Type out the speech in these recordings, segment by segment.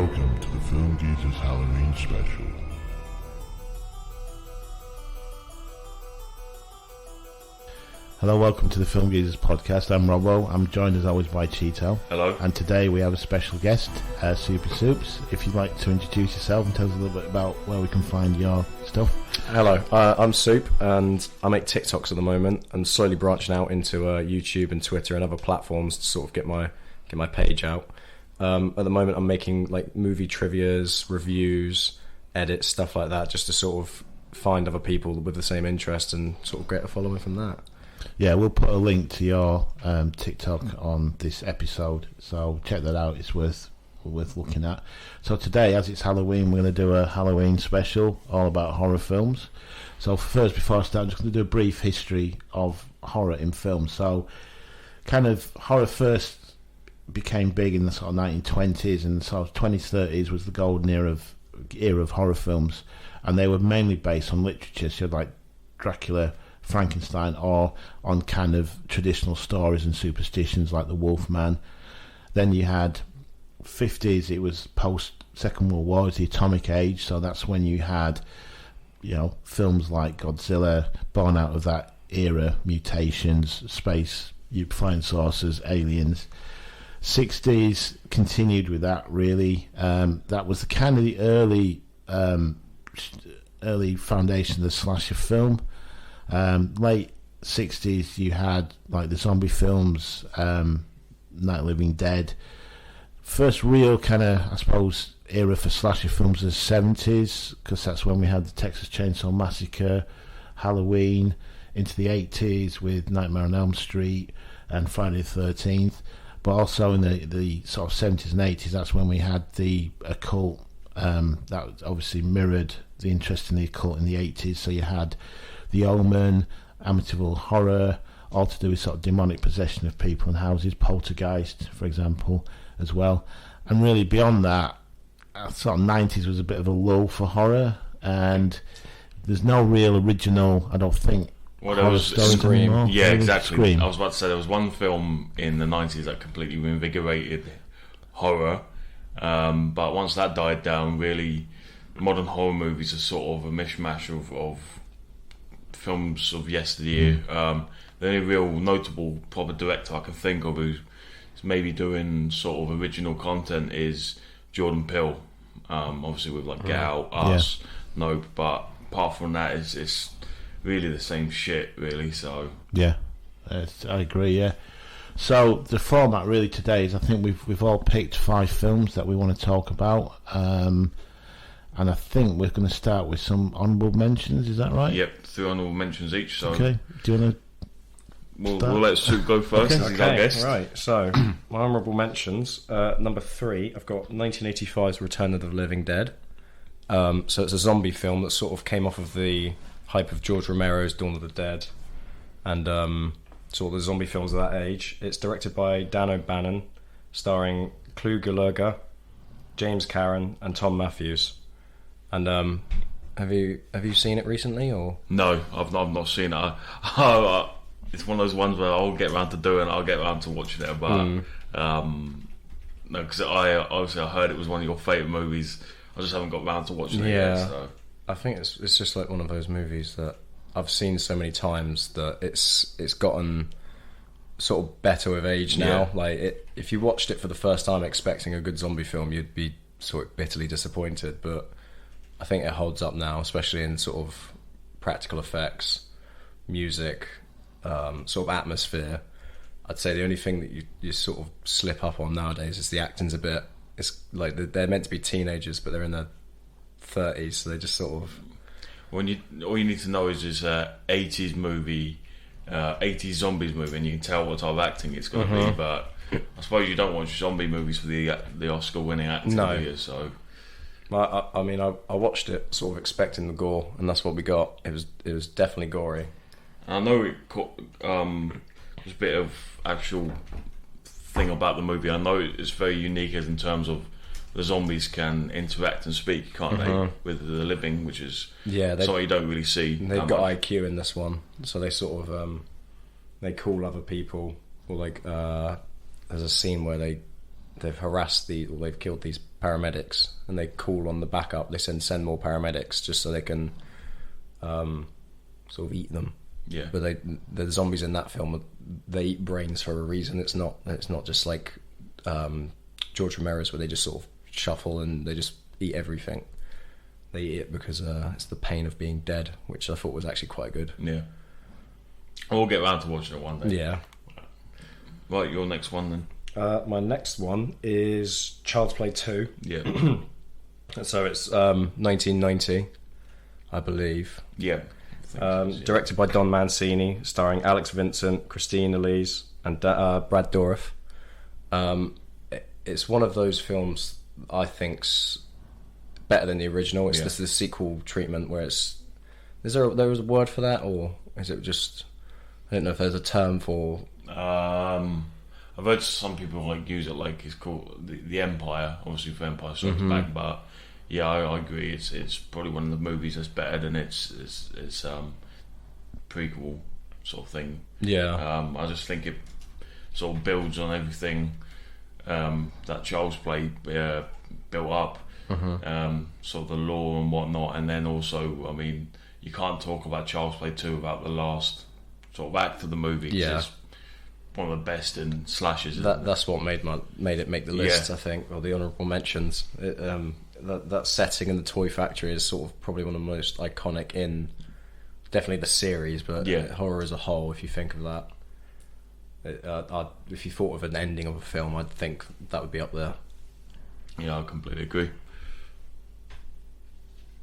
Welcome to the Film Geezers Halloween Special. Hello, welcome to the Film Geezers podcast. I'm Robbo. I'm joined as always by Cheeto. Hello. And today we have a special guest, Super Soups. If you'd like to introduce yourself and tell us a little bit about where we can find your stuff. Hello, I'm Soup and I make TikToks at the moment and slowly branching out into YouTube and Twitter and other platforms to sort of get my page out. At the moment I'm making like movie trivias, reviews, edits, stuff like that, just to sort of find other people with the same interest and sort of get a following from that. Yeah, we'll put a link to your TikTok on this episode, so check that out. It's worth looking at. So today, as it's Halloween, we're going to do a Halloween special all about horror films. So first, before I start, I'm just going to do a brief history of horror in film. So kind of horror first became big in the sort of 1920s, and sort of 20s, 30s was the golden era of horror films, and they were mainly based on literature. So like Dracula, Frankenstein, or on kind of traditional stories and superstitions like the Wolfman. Then you had 50s, it was post Second World War, the atomic age, so that's when you had, you know, films like Godzilla, born out of that era, mutations, space, flying saucers, aliens. 60s continued with that, really. That was the kind of the early foundation of the slasher film. Late 60s you had like the zombie films, Night of the Living Dead. First real kind of, I suppose, era for slasher films was the 70s, because that's when we had the Texas Chainsaw Massacre, Halloween, into the 80s with Nightmare on Elm Street and Friday the 13th. But also in the sort of 70s and 80s, that's when we had the occult, that obviously mirrored the interest in the occult in the 80s. So you had The Omen, Amityville Horror, all to do with sort of demonic possession of people and houses, Poltergeist, for example, as well. And really beyond that, sort of 90s was a bit of a lull for horror, and there's no real original, I don't think, well, there was Scream. Yeah, there exactly. Scream. I was about to say there was one film in the 90s that completely reinvigorated horror, but once that died down, really, modern horror movies are sort of a mishmash of films of yesteryear. The only real notable proper director I can think of who's maybe doing sort of original content is Jordan Peele. Obviously with like Get Out, Us, Nope, but apart from that, it's really the same shit, really. So yeah, I agree. Yeah. So the format really today is, I think we've all picked 5 films that we want to talk about. And I think we're going to start with some honourable mentions. Is that right? Yep, 3 honourable mentions each. So okay. Do you want to? We'll let Soup go first. Okay. As he's our guest. Right, so my honourable mentions, number 3, I've got 1985's Return of the Living Dead. So it's a zombie film that sort of came off of the hype of George Romero's Dawn of the Dead and sort of the zombie films of that age. It's directed by Dan O'Bannon, starring Clu Gulaga, James Karen and Tom Matthews. And have you seen it recently, or? No, I've not seen it. It's one of those ones where I'll get around to doing it, I'll get around to watching it, but no, because I heard it was one of your favourite movies. I just haven't got around to watching it yet. So. I think it's just like one of those movies that I've seen so many times that it's gotten sort of better with age now. Yeah. Like if you watched it for the first time expecting a good zombie film, you'd be sort of bitterly disappointed. But I think it holds up now, especially in sort of practical effects, music, sort of atmosphere. I'd say the only thing that you sort of slip up on nowadays is the acting's a bit. It's like they're meant to be teenagers, but they're in their 30s, so they just sort of. All you need to know is this 80s movie, 80s zombies movie, and you can tell what type of acting it's going to be. But I suppose you don't watch zombie movies for the Oscar-winning acting, do you? So. I mean, I watched it sort of expecting the gore, and that's what we got. It was definitely gory. I know it caught, there's a bit of actual thing about the movie. I know it's very unique as in terms of the zombies can interact and speak, can't they, with the living, which is something you don't really see. They've got IQ in this one, so they sort of they call other people, or like there's a scene where they they've harassed they've killed these paramedics, and they call on the backup. They send more paramedics just so they can sort of eat them. Yeah. But the zombies in that film, they eat brains for a reason. It's not just like George Romero's, where they just sort of shuffle and they just eat everything. They eat it because it's the pain of being dead, which I thought was actually quite good. Yeah. We'll get around to watching it one day. Yeah. Right, your next one then. My next one is Child's Play 2. Yeah. So it's 1990, I believe. Yeah. Directed by Don Mancini, starring Alex Vincent, Christine Elise, and Brad Dourif. It's one of those films I think's better than the original. It's the sequel treatment where it's... there was a word for that, or is it just... I don't know if there's a term for... I've heard some people use it like it's called the Empire, obviously for Empire Strikes Back, but yeah, I agree. It's probably one of the movies that's better than its prequel sort of thing. Yeah. I just think it sort of builds on everything that Child's Play built up, sort of the lore and whatnot, and then also, I mean, you can't talk about Child's Play 2 without the last sort of act of the movie. Yeah. It's one of the best in slashes. That's what made it make the list, I think, or the honourable mentions. That setting in the toy factory is sort of probably one of the most iconic in definitely the series, but horror as a whole. If you think of that, if you thought of an ending of a film, I'd think that would be up there. Yeah, I completely agree.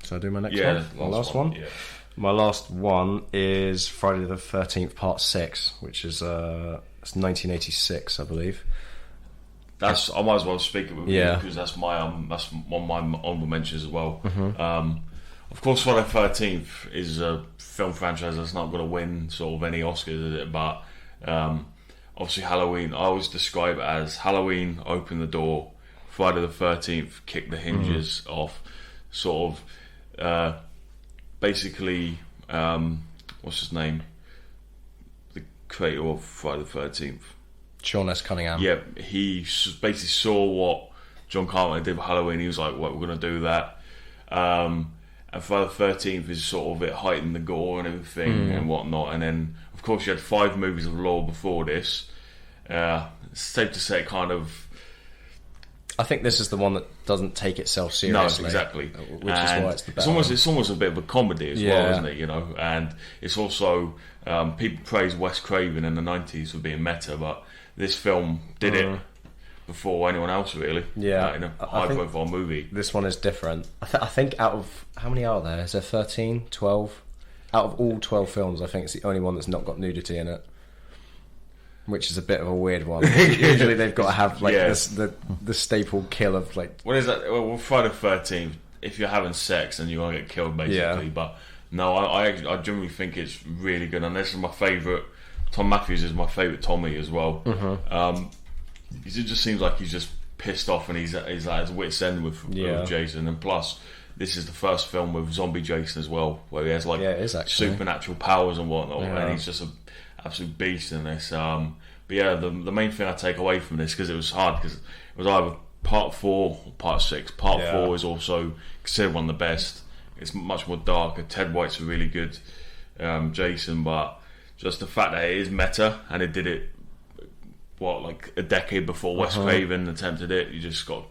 So I do my next one. My last one. Yeah. My last one is Friday the 13th Part 6, which is it's 1986, I believe. I might as well speak it with you because that's one of my honourable mentions as well. Of course, Friday the 13th is a film franchise that's not going to win sort of any Oscars, is it? But obviously Halloween, I always describe it as Halloween opened the door, Friday the 13th kicked the hinges off, sort of basically, what's his name? The creator of Friday the 13th. Sean S. Cunningham. Yeah, he basically saw what John Carpenter did with Halloween. He was like, "Well, we're going to do that." And Friday the 13th is sort of it heightened the gore and everything and whatnot. And then, of course, you had 5 movies of lore before this. It's safe to say it kind of... I think this is the one that doesn't take itself seriously. No, exactly. Which is why it's the best. It's almost a bit of a comedy as well, isn't it? You know, and it's also people praise Wes Craven in the 90s for being meta, but this film did it before anyone else, really. Yeah, in a high-profile movie. This one is different. I think out of how many are there? Is there 13, 12? Out of all 12 films, I think it's the only one that's not got nudity in it. Which is a bit of a weird one. Usually they've got to have the staple kill of like... What is that? Well, Friday the 13th, if you're having sex then you're going to get killed, basically. Yeah. But no, I generally think it's really good. And this is my favourite. Tom Matthews is my favourite Tommy as well. It just seems like he's just pissed off and he's at his wit's end with Jason. And plus, this is the first film with zombie Jason as well, where he has supernatural powers and whatnot, and he's just an absolute beast in this. But yeah, the main thing I take away from this, because it was hard, because it was either part 4 or part 6. Part 4 is also considered one of the best. It's much more darker. Ted White's a really good Jason, but just the fact that it is meta and it did it like a decade before Wes Craven attempted it, you just got...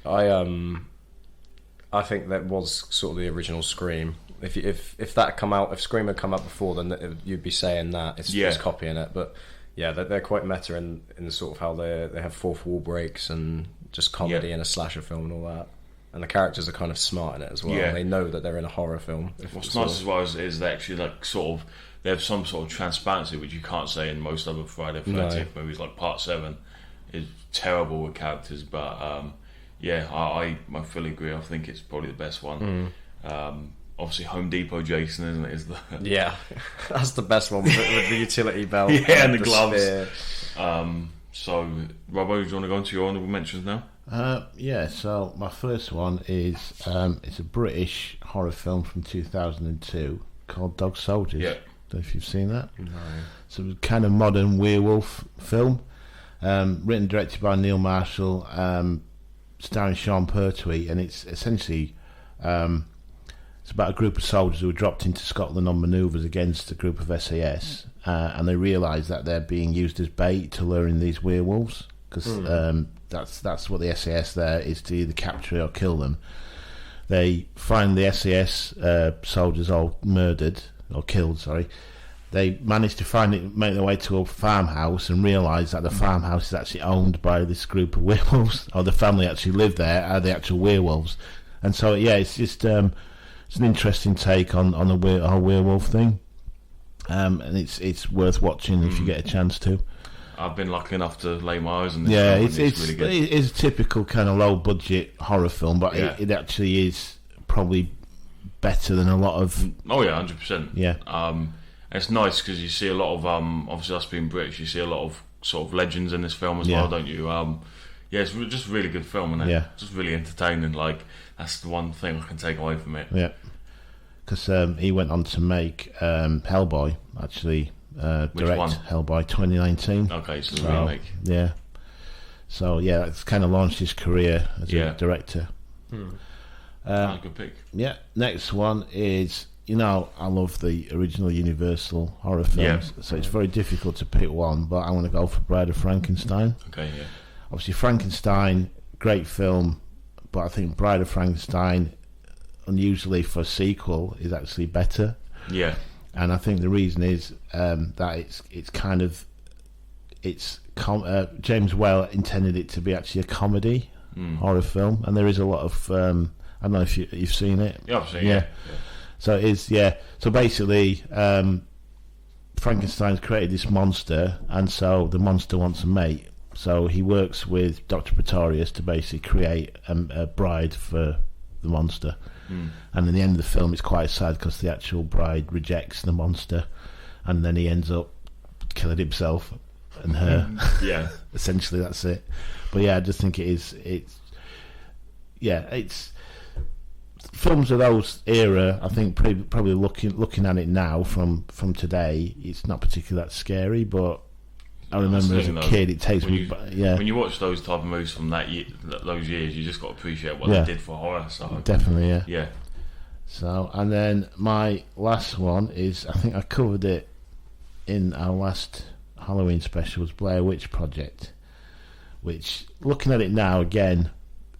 I think that was sort of the original Scream. If that come out, if Scream had come out before, then you'd be saying that it's copying it. But yeah, they're quite meta in the sort of how they have fourth wall breaks and just comedy in a slasher film and all that. And the characters are kind of smart in it as well. Yeah. They know that they're in a horror film. What's nice as well is they actually like sort of they have some sort of transparency which you can't say in most other Friday the 13th movies. Like Part 7 is terrible with characters, but I fully agree. I think it's probably the best one. Obviously Home Depot Jason, isn't it? Yeah, that's the best one with the utility belt. And the gloves. So, Robbo, do you want to go into your honourable mentions now? So my first one is it's a British horror film from 2002 called Dog Soldiers. Yeah. Don't know if you've seen that. No. So it's a kind of modern werewolf film. written and directed by Neil Marshall, starring Sean Pertwee, and it's essentially it's about a group of soldiers who were dropped into Scotland on manoeuvres against a group of SAS, and they realise that they're being used as bait to lure in these werewolves, because that's what the SAS there is, to either capture or kill them. They find the SAS soldiers all murdered or killed. Sorry, they manage to make their way to a farmhouse and realise that the farmhouse is actually owned by this group of werewolves, or the family actually live there are the actual werewolves. And so it's just it's an interesting take on the whole werewolf thing, and it's worth watching if you get a chance to. I've been lucky enough to lay my eyes on this. Yeah, film, it's really good. It's a typical kind of low budget horror film, but it actually is probably better than a lot of. Oh yeah, 100%. Yeah. It's nice because you see a lot of obviously us being British, you see a lot of sort of legends in this film as well, don't you? Yeah, it's just a really good film, and just really entertaining. Like, that's the one thing I can take away from it. Yeah, because he went on to make Hellboy, actually. Direct one? Hellboy 2019. Okay, so the remake. Yeah. So yeah, that's kind of launched his career as a director. Good pick. Yeah. Next one is, I love the original Universal horror films, so it's very difficult to pick one, but I want to go for Bride of Frankenstein. Okay, yeah. Obviously, Frankenstein, great film, but I think Bride of Frankenstein, unusually for a sequel, is actually better. Yeah. And I think the reason is that James Whale intended it to be actually a comedy horror film, and there is a lot of I don't know if you've seen it. Yeah, I've seen it. Yeah. So it is. So basically, Frankenstein's created this monster, and so the monster wants a mate. So he works with Dr. Pretorius to basically create a bride for the monster. And in the end of the film, it's quite sad because the actual bride rejects the monster, and then he ends up killing himself and her. Yeah. Essentially, that's it. But yeah, I just think it's films of those era. I think probably looking at it now from today, it's not particularly that scary, but I remember as a kid, it takes me. When you watch those type of movies from those years, you just got to appreciate what they did for horror. So definitely, yeah. So, and then my last one is, I think I covered it in our last Halloween special, was Blair Witch Project, which, looking at it now again,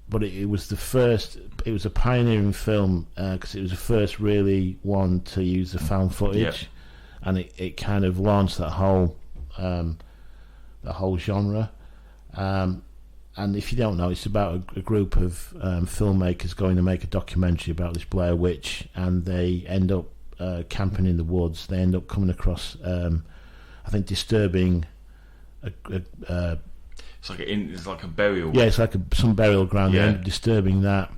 but it was the first. It was a pioneering film because it was the first really one to use the found footage, and it kind of launched that whole. The whole genre, and if you don't know, it's about a group of filmmakers going to make a documentary about this Blair Witch, and they end up camping in the woods. They end up coming across, I think, disturbing. It's like a burial. Yeah, it's like some burial ground. They end up disturbing that,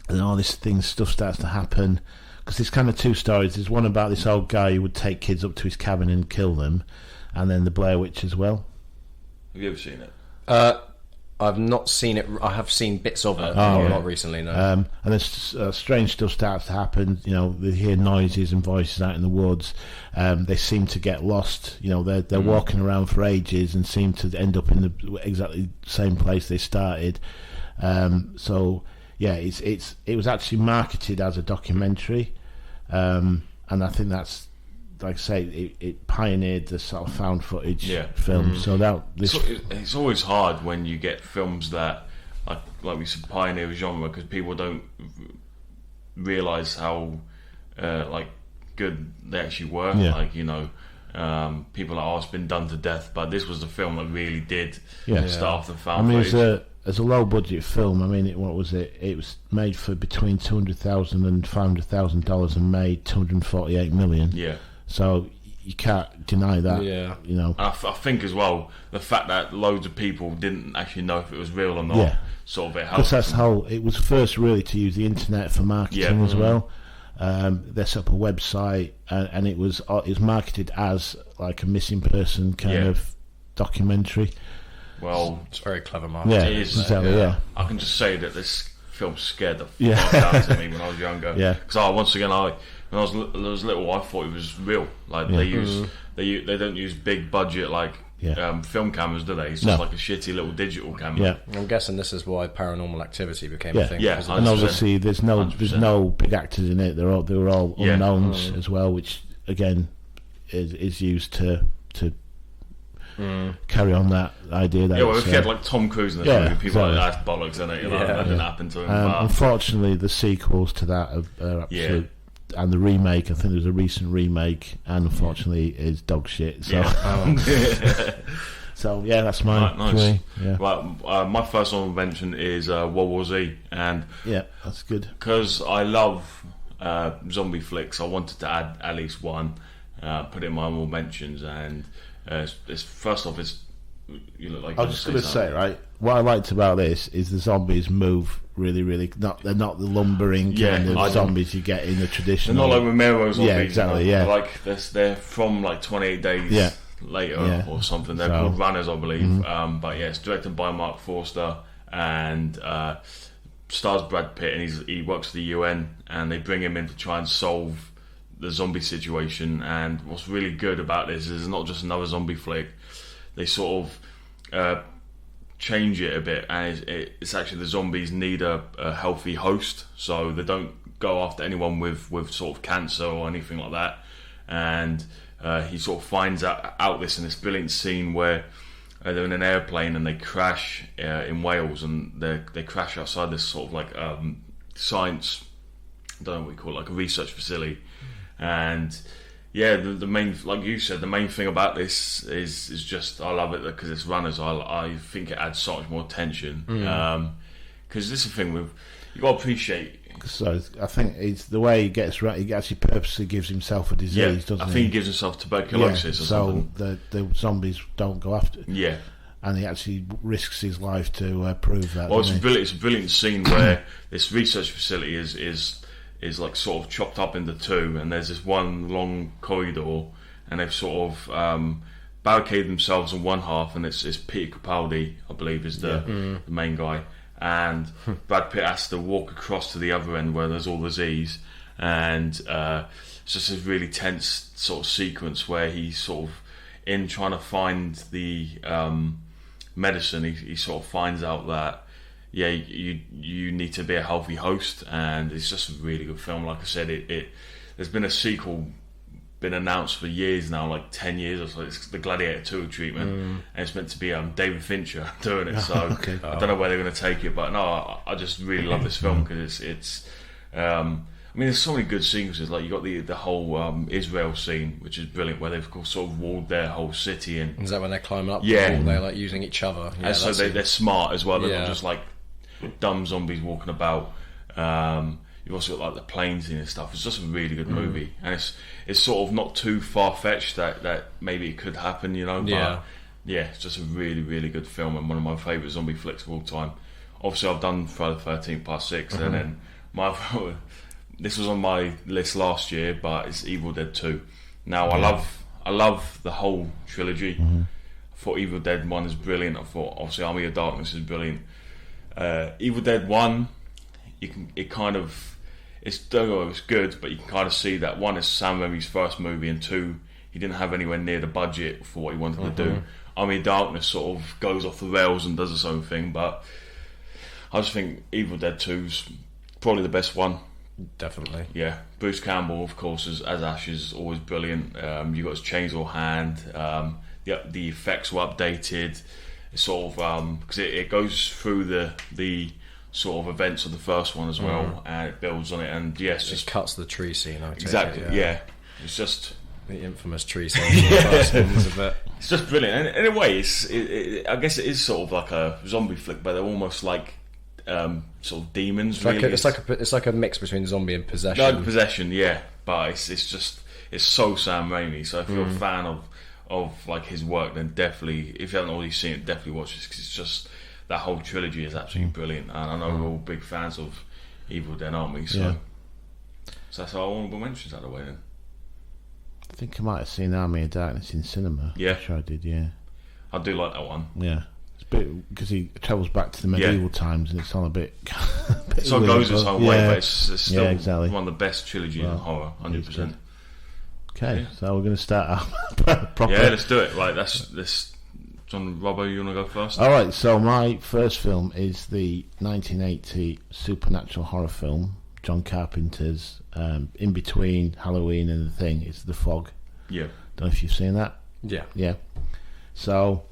and all this stuff starts to happen. Because there's kind of two stories. There's one about this old guy who would take kids up to his cabin and kill them, and then the Blair Witch as well. Have you ever seen it? I've not seen it. I have seen bits of it, not recently. No. And then strange stuff starts to happen. They hear noises and voices out in the woods. They seem to get lost. They're walking around for ages and seem to end up in the exactly same place they started. So yeah, it was actually marketed as a documentary, and I think that's. Like I say, it pioneered the sort of found footage film. So it's always hard when you get films that, like we said, pioneer a genre, because people don't realise how good they actually were. Yeah. People are it's been done to death, but this was the film that really did start off the found footage. As a low budget film, what was it? It was made for between $200,000 and $500,000 and made $248 million. Yeah. So you can't deny that. Yeah. I think as well, the fact that loads of people didn't actually know if it was real or not, sort of it helped. Because it was first really to use the internet for marketing as well. They set up a website, and it was marketed as like a missing person kind of documentary. Well, it's very clever marketing. Yeah, it is. Exactly. Yeah. I can just say that this film scared the fuck out of me when I was younger. Yeah. Because when I was little, I thought it was real. Like they don't use big budget film cameras, do they? It's just like a shitty little digital camera. Yeah. I'm guessing this is why Paranormal Activity became a thing. Yeah, because of And this. obviously there's no big actors in it. They were all unknowns as well, which again is used to carry on that idea that well, if you had like Tom Cruise in this movie, people are like, that's bollocks, isn't it? That didn't happen to him. Unfortunately, the sequels to that are absolute, and the remake, I think there's a recent remake, and unfortunately is dog shit. So, so that's my nice. Right, my first honorable mention is World War Z, and that's good because I love zombie flicks. I wanted to add at least one, put it in my honorable mentions, and first off, you look like. I was just going to say, right, what I liked about this is the zombies move really, really. They're not the lumbering kind of zombies you get in the traditional. They're not like Romero zombies. Yeah, exactly. Yeah, like they're from like 28 days later or something. They're called Runners, I believe. But it's directed by Mark Forster and stars Brad Pitt, and he works for the UN, and they bring him in to try and solve the zombie situation. And what's really good about this is it's not just another zombie flick. They sort of change it a bit, and it's actually the zombies need a healthy host, so they don't go after anyone with sort of cancer or anything like that. And he sort of finds out this in this brilliant scene where they're in an airplane and they crash in Wales, and they crash outside this sort of like science, I don't know what you call it, like a research facility. And the main, like you said, the main thing about this is just I love it because it's Runners. I think it adds so much more tension because this is the thing with you got to appreciate. So I think it's the way he gets right. He actually purposely gives himself a disease, doesn't he? I think he gives himself tuberculosis or something. So the zombies don't go after. Yeah. And he actually risks his life to prove that. Well, it's a brilliant scene where this research facility is like sort of chopped up into two, and there's this one long corridor, and they've sort of barricaded themselves in one half, and it's Peter Capaldi, I believe, is the main guy, and Brad Pitt has to walk across to the other end where there's all the Z's, and it's just a really tense sort of sequence where he's sort of in trying to find the medicine. He sort of finds out that you need to be a healthy host, and it's just a really good film. Like I said, there's been a sequel been announced for years now, like 10 years or so. It's the Gladiator 2 treatment, and it's meant to be David Fincher doing it. So I don't know where they're going to take it, but no, I just really love this film because it's. I mean, there's so many good sequences. Like you got the whole Israel scene, which is brilliant, where they've sort of walled their whole city in. Is that when they're climbing up? The wall, they're like using each other. Yeah, and so they're smart as well. They're not just like dumb zombies walking about. You've also got like the plane scene and stuff. It's just a really good movie, and it's sort of not too far fetched that maybe it could happen, you know. But it's just a really, really good film and one of my favourite zombie flicks of all time. Obviously, I've done Friday the 13th Part 6, and then this was on my list last year, but it's Evil Dead 2. Now I love the whole trilogy. I thought Evil Dead 1 is brilliant. I thought obviously Army of Darkness is brilliant. Evil Dead 1, it's good, but you can kind of see that one is Sam Raimi's first movie, and two, he didn't have anywhere near the budget for what he wanted to do. Army of Darkness sort of goes off the rails and does its own thing, but I just think Evil Dead 2's probably the best one. Definitely. Yeah, Bruce Campbell, of course, as Ash is always brilliant. You got his chainsaw hand. The effects were updated. It's sort of because it goes through the sort of events of the first one as well, and it builds on it. And yes, it just cuts the tree scene. Exactly. It's just the infamous tree scene. It's just brilliant. And in a way, I guess it is sort of like a zombie flick, but they're almost like sort of demons. It's like a mix between zombie and possession. No, possession, yeah. But it's so Sam Raimi. So if you're a fan of like his work, then definitely, if you haven't already seen it, definitely watch this, because it's just that whole trilogy is absolutely brilliant. And I know we're all big fans of Evil Dead, aren't we? So that's our honourable mentions out of the way then. I think I might have seen Army of Darkness in cinema. Yeah, I'm sure I did. Yeah, I do like that one. Yeah. Because he travels back to the medieval times, and it's on a bit. So it goes its own way, but it's still exactly one of the best trilogies in horror, 100%. Okay, so we're going to start our proper. Yeah, let's do it. Right, let's John Robbo, you want to go first? All right, so my first film is the 1980 supernatural horror film, John Carpenter's, in between Halloween and The Thing. It's The Fog. Yeah. Don't know if you've seen that. Yeah. So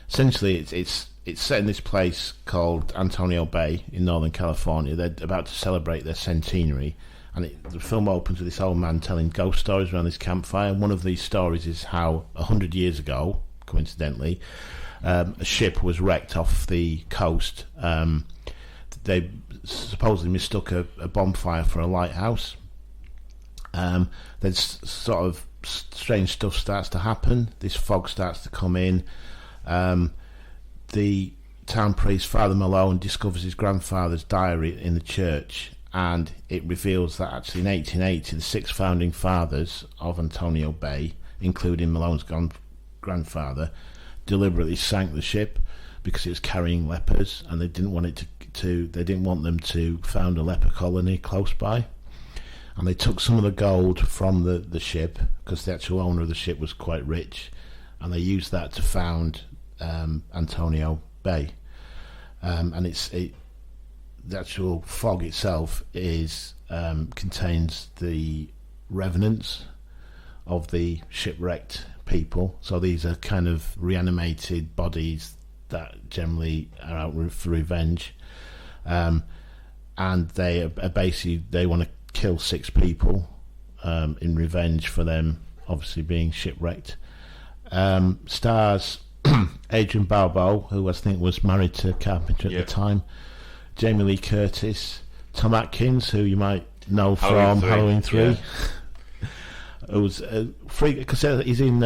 essentially, it's set in this place called Antonio Bay in Northern California. They're about to celebrate their centenary, and the film opens with this old man telling ghost stories around this campfire. And one of these stories is how 100 years ago, coincidentally, a ship was wrecked off the coast. They supposedly mistook a bonfire for a lighthouse. Then sort of strange stuff starts to happen. This fog starts to come in. The town priest, Father Malone, discovers his grandfather's diary in the church, and it reveals that actually in 1880 the 6 founding fathers of Antonio Bay, including Malone's grandfather, deliberately sank the ship because it was carrying lepers, and they didn't want them to found a leper colony close by. And they took some of the gold from the ship, because the actual owner of the ship was quite rich, and they used that to found Antonio Bay. And the actual fog itself contains the revenants of the shipwrecked people. So these are kind of reanimated bodies that generally are out for revenge, and they are basically, they want to kill 6 people in revenge for them obviously being shipwrecked. Stars Adrian Balbo, who I think was married to Carpenter at the time, Jamie Lee Curtis, Tom Atkins, who you might know from Halloween 3. It was because he's in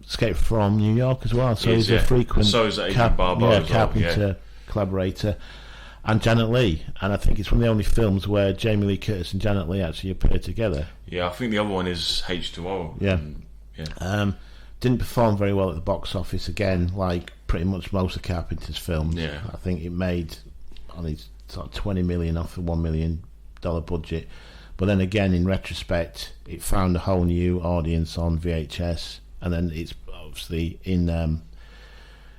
Escape from New York as well, so he's a frequent Carpenter collaborator. And Janet Leigh, and I think it's one of the only films where Jamie Lee Curtis and Janet Leigh actually appear together. Yeah, I think the other one is H2O. Didn't perform very well at the box office again, like pretty much most of Carpenter's films. Yeah. I think it made only sort of 20 million off a $1 million budget. But then again, in retrospect, it found a whole new audience on VHS, and then it's obviously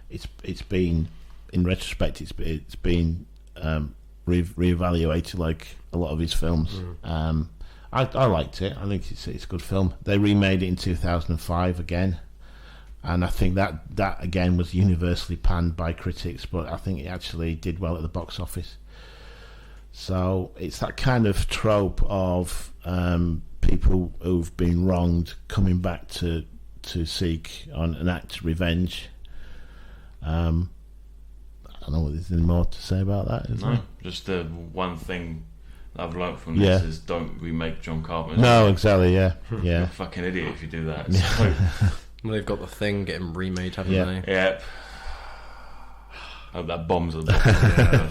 it's been in retrospect it's been reevaluated like a lot of his films. I liked it. I think it's a good film. They remade it in 2005 again, and I think that again was universally panned by critics, but I think it actually did well at the box office. So it's that kind of trope of people who've been wronged coming back to seek on an act of revenge. I don't know if there's any more to say about that, is there? Just the one thing that I've learnt from this is don't remake John Carpenter. No, exactly, yeah. You're a fucking idiot if you do that. Well, they've got The Thing getting remade, haven't they? Yeah. I hope that bombs at the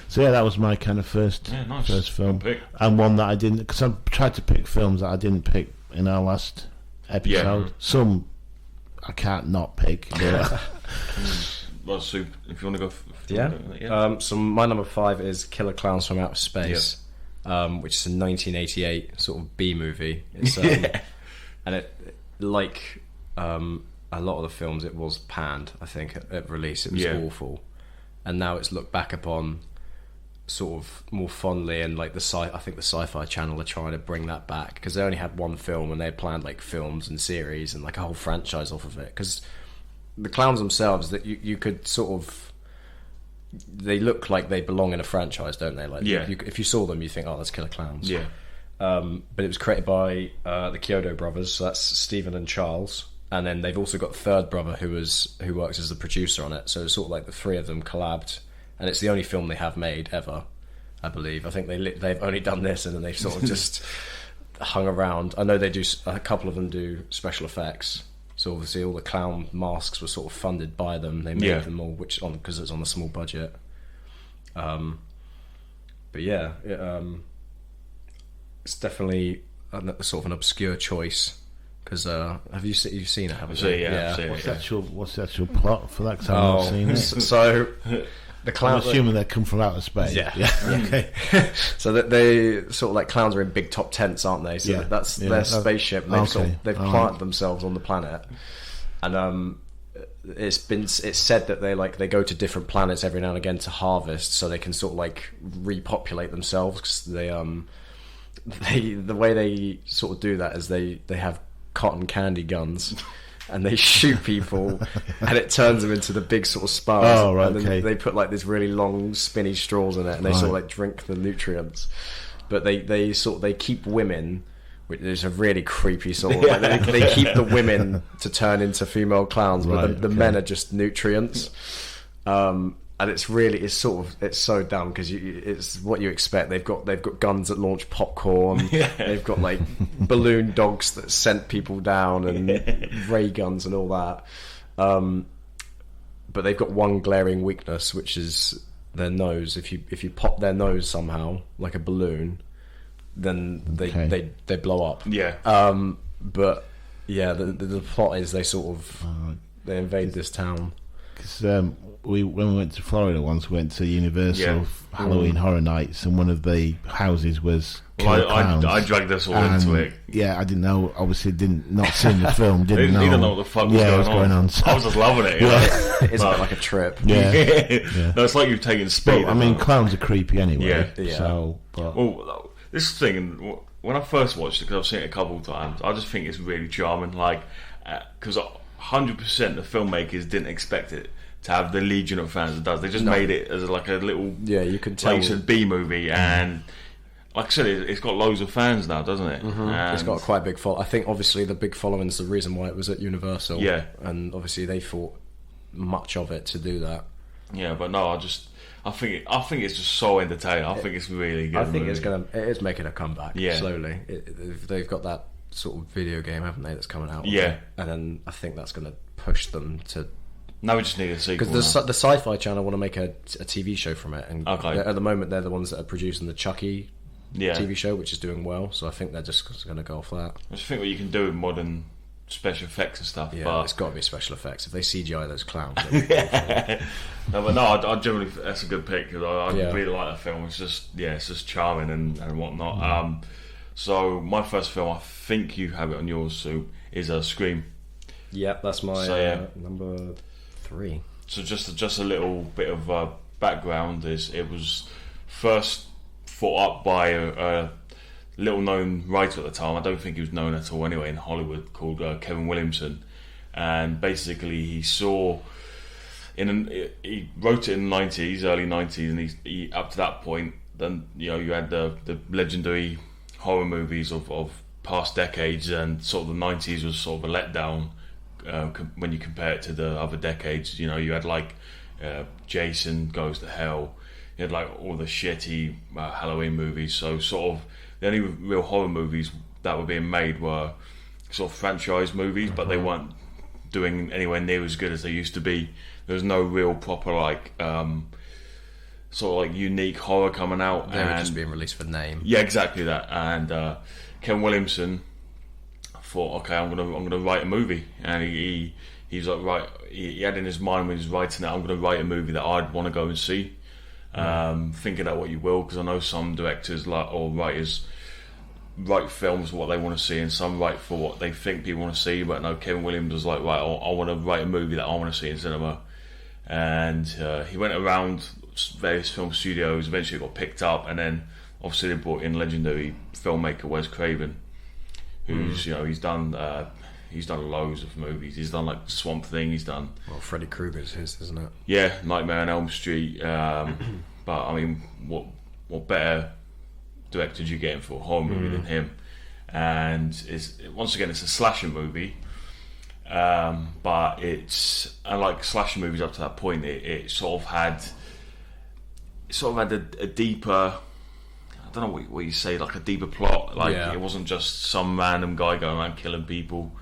So yeah, that was my kind of first film, and one that I didn't, because I tried to pick films that I didn't pick in our last episode. Some I can't not pick. Well, soup. If you want to go, so my number 5 is Killer Clowns from Outer Space, which is a 1988 sort of B movie. It's, and it, like a lot of the films, it was panned. I think at release it was awful, and now it's looked back upon sort of more fondly, and like I think the Sci-Fi Channel are trying to bring that back, because they only had one film and they had planned like films and series and like a whole franchise off of it, because the clowns themselves, that you could sort of, they look like they belong in a franchise, don't they? Like if you saw them, you think, oh, that's Killer Clowns. But it was created by the Chiodo brothers, so that's Stephen and Charles, and then they've also got a third brother who works as the producer on it, so it's sort of like the three of them collabed. And it's the only film they have made ever, I believe. I think they've only done this, and then they've sort of just hung around. I know they do, a couple of them do special effects. So obviously all the clown masks were sort of funded by them. They made them all, because it's on a small budget. But yeah, it's definitely sort of an obscure choice. Because you've seen it, haven't you? Yeah. What's the actual plot for that? Because I've not seen it. So. The clowns, I'm assuming they come from outer space. Yeah. Okay. So that they sort of like, clowns are in big top tents, aren't they? So that's their spaceship. They've planted themselves on the planet, and it's said that they go to different planets every now and again to harvest, so they can sort of like repopulate themselves. 'Cause the way they sort of do that is they have cotton candy guns. And they shoot people, and it turns them into the big sort of spars. Oh, right, and then okay. they put like this really long, spinny straws in it, and they sort of like drink the nutrients. But they keep women, which is a really creepy sort of. Like, they keep the women to turn into female clowns, but Right, the okay. men are just nutrients. And it's so dumb because it's what you expect. They've got guns that launch popcorn. Yeah. They've got like balloon dogs that scent people down and ray guns and all that. But they've got one glaring weakness, which is their nose. If you pop their nose somehow like a balloon, then they blow up. Yeah. But yeah, the plot is they sort of they invade this town. Because when we went to Florida once, we went to Universal Yeah. Halloween Horror Nights, and one of the houses was Well, killer clowns. I dragged us all And, into it. Yeah, I didn't know. Obviously, not seen the film. Didn't know. Didn't know what the fuck was going on. So, I was just loving it. You know? It's like a trip. yeah. No, it's like you've taken speed. But, I mean, clowns are creepy anyway. Yeah. So, but Well, this thing, when I first watched it, because I've seen it a couple of times, I just think it's really charming. Like, because 100% the filmmakers didn't expect it to have the legion of fans it does. They just made it as like a little You can tell place of B movie, and like I said, it's got loads of fans now, doesn't it? And It's got quite a big following. I think obviously the big following is the reason why it was at Universal. Yeah. And obviously they thought much of it to do that. yeah, but no, I think it's just so entertaining. I think it's really good. I think movie. it is making a comeback Yeah. slowly. They've got that sort of video game, haven't they, that's coming out? Yeah. And then I think that's going to push them to... Now we just need a sequel. Because now. the Sci-Fi Channel want to make a TV show from it. And Okay. at the moment, they're the ones that are producing the Chucky Yeah. TV show, which is doing well. So I think they're just going to go off that. I just think what you can do with modern special effects and stuff. Yeah, but it's got to be special effects. If they CGI those clowns... it'll be no, I generally that's a good pick because I Yeah. really like that film. It's just charming and whatnot. So my first film, I think you have it on yours, Sue, is Scream. Yep, that's my So, yeah. number 3. So just a little bit of background is it was first thought up by a little known writer at the time. I don't think he was known at all anyway in Hollywood, called Kevin Williamson, and basically he saw he wrote it in the 90s, early 90s, and he up to that point, then you had the legendary horror movies of past decades, and sort of the 90s was sort of a letdown when you compare it to the other decades. You had like Jason Goes to Hell, you had like all the shitty Halloween movies, so sort of the only real horror movies that were being made were sort of franchise movies, but they weren't doing anywhere near as good as they used to be. There was no real proper like sort of like unique horror coming out. They were just being released for name. Yeah, exactly that. And Ken Williamson thought, okay, I'm gonna write a movie, and he's like, right, he had in his mind when he was writing it, I'm gonna write a movie that I'd want to go and see. Think of that what you will, because I know some directors or writers write films for what they want to see, and some write for what they think people want to see. But no, Kevin Williams was like, right, I want to write a movie that I want to see in cinema, and he went around various film studios. Eventually, got picked up, and then obviously they brought in legendary filmmaker Wes Craven, who's he's done loads of movies. He's done like Swamp Thing. He's done Freddy Krueger's his, isn't it? Yeah, Nightmare on Elm Street. But I mean, what better director did you get in for a horror movie than him? And once again, it's a slasher movie, but it's unlike slasher movies up to that point. It sort of had a deeper. I don't know what you say, like a deeper plot. Like it wasn't just some random guy going around killing people.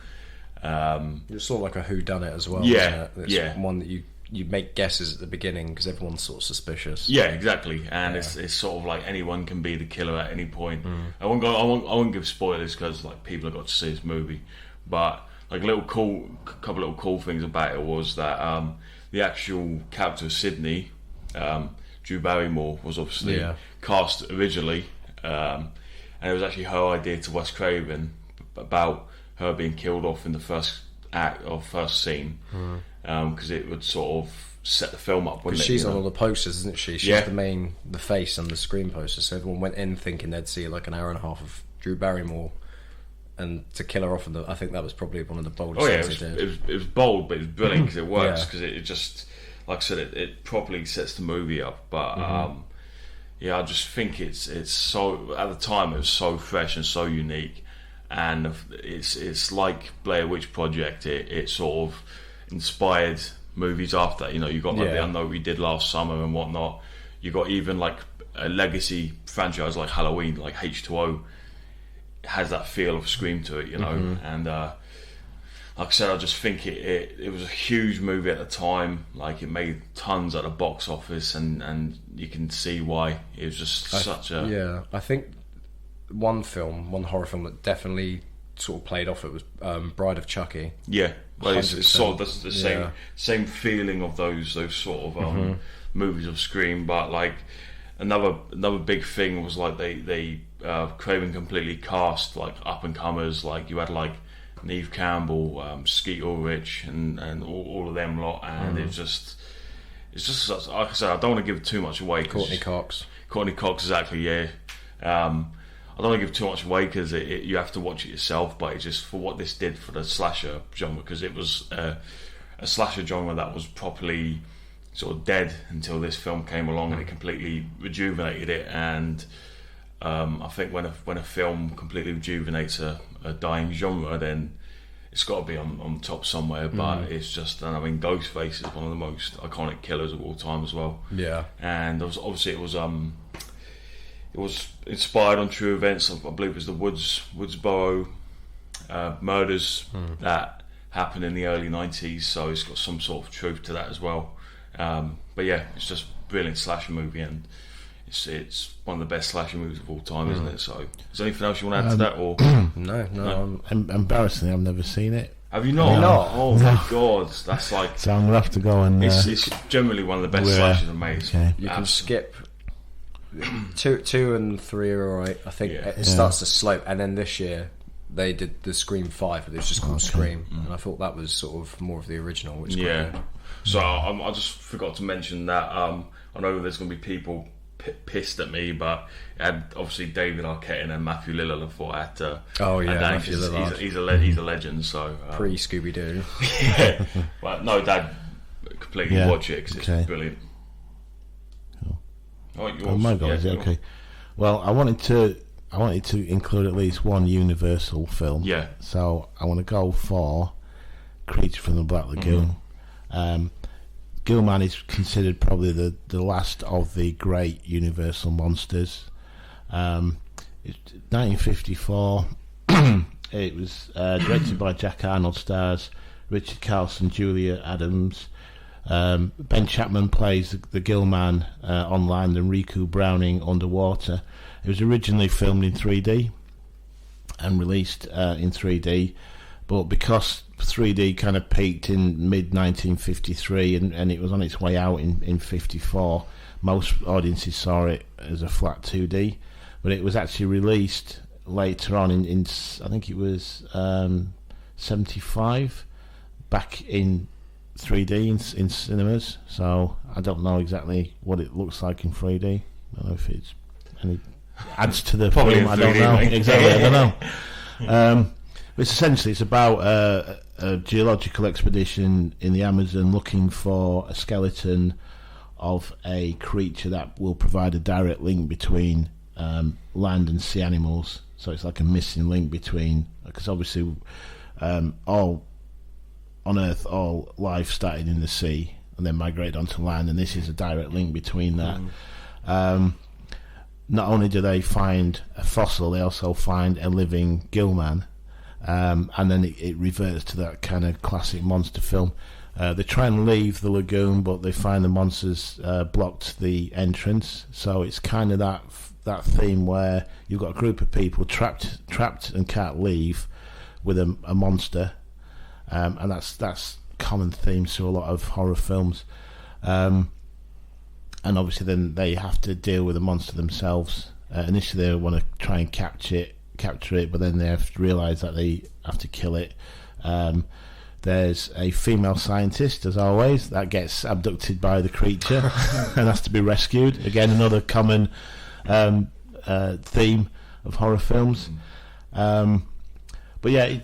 It's sort of like a whodunit as well. Yeah, isn't it? It's one that you make guesses at the beginning because everyone's sort of suspicious. Yeah, exactly. And it's sort of like anyone can be the killer at any point. I won't give spoilers because like people have got to see this movie, but like couple little cool things about it was that the actual character of Sydney, Drew Barrymore, was obviously cast originally, and it was actually her idea to Wes Craven about her being killed off in the first act or first scene. because it would sort of set the film up. Because she's on all the posters, isn't she? She's Yeah. the face on the screen poster. So everyone went in thinking they'd see like an hour and a half of Drew Barrymore, and to kill her off. I think that was probably one of the boldest things they did. It was bold, but it was brilliant because it works. Yeah. Because it just, like I said, it properly sets the movie up. But I just think it's so, at the time it was so fresh and so unique, and it's like Blair Witch Project. It sort of inspired movies after. You got like the Unknown we did last summer and whatnot. You got even like a legacy franchise like Halloween, like H2O, has that feel of Scream to it, and like I said, I just think it was a huge movie at the time. Like, it made tons at the box office, and you can see why. It was just I think one horror film that definitely sort of played off it was Bride of Chucky. Yeah, well, it's 100%. sort of the same feeling of those sort of movies of Scream. But like another big thing was like they Craven completely cast like up and comers. Like, you had like Neve Campbell, Skeet Ulrich, and all of them lot, and it's just such, like I said, I don't want to give too much away. Courtney Cox, exactly, yeah. I don't want to give too much away because you have to watch it yourself. But it's just for what this did for the slasher genre, because it was a slasher genre that was properly sort of dead until this film came along, and it completely rejuvenated it. And I think when a film completely rejuvenates a dying genre, then it's got to be on top somewhere. But it's just, I mean, Ghostface is one of the most iconic killers of all time as well. Yeah, and obviously it was inspired on true events. I believe it was the Woodsboro murders that happened in the early 90s. So it's got some sort of truth to that as well. But yeah, it's just a brilliant slasher movie, and it's one of the best slasher movies of all time, isn't it? So, is there anything else you want to add to that? Or no. Embarrassingly, I've never seen it. Have you not? No. Oh my god, that's like. So I'm gonna have to go and. It's generally one of the best slashers I've made. Okay. You can skip 2 and 3 are alright. I think it starts to slope, and then this year they did the Scream 5, but it was just called Scream, and I thought that was sort of more of the original, which is quite good. So I just forgot to mention that. I know there's going to be people pissed at me, but it had obviously David Arquette and Matthew Lillard. I thought I had to. Oh yeah, Matthew Lillard. He's a legend. So pre Scooby Doo. Yeah, but no, Dad, completely watch it because it's brilliant. Cool. Oh, yours. Oh my god, is it okay? Well, I wanted to include at least one Universal film. Yeah. So I want to go for Creature from the Black Lagoon. Gilman is considered probably the last of the great Universal monsters. It's 1954. It was directed by Jack Arnold, stars Richard Carlson, Julia Adams. Ben Chapman plays the Gilman on land, and Riku Browning underwater. It was originally filmed in 3D and released in 3D, but because 3D kind of peaked in mid 1953 and it was on its way out in 54, most audiences saw it as a flat 2D, but it was actually released later on in I think it was 75 back in 3D in cinemas. So I don't know exactly what it looks like in 3D. I don't know if it's any adds to the Probably film. I don't 3D, know mate. exactly. I don't know. It's about a geological expedition in the Amazon looking for a skeleton of a creature that will provide a direct link between land and sea animals. So it's like a missing link between, because obviously all on Earth, all life started in the sea and then migrated onto land, and this is a direct link between that. Not only do they find a fossil, they also find a living Gilman. And then it reverts to that kind of classic monster film. They try and leave the lagoon, but they find the monsters blocked the entrance. So it's kind of that theme where you've got a group of people trapped and can't leave with a monster, and that's common themes to a lot of horror films. And obviously, then they have to deal with the monster themselves. Initially, they want to try and capture it, but then they have to realise that they have to kill it. There's a female scientist, as always, that gets abducted by the creature and has to be rescued. Again, another common theme of horror films. But yeah,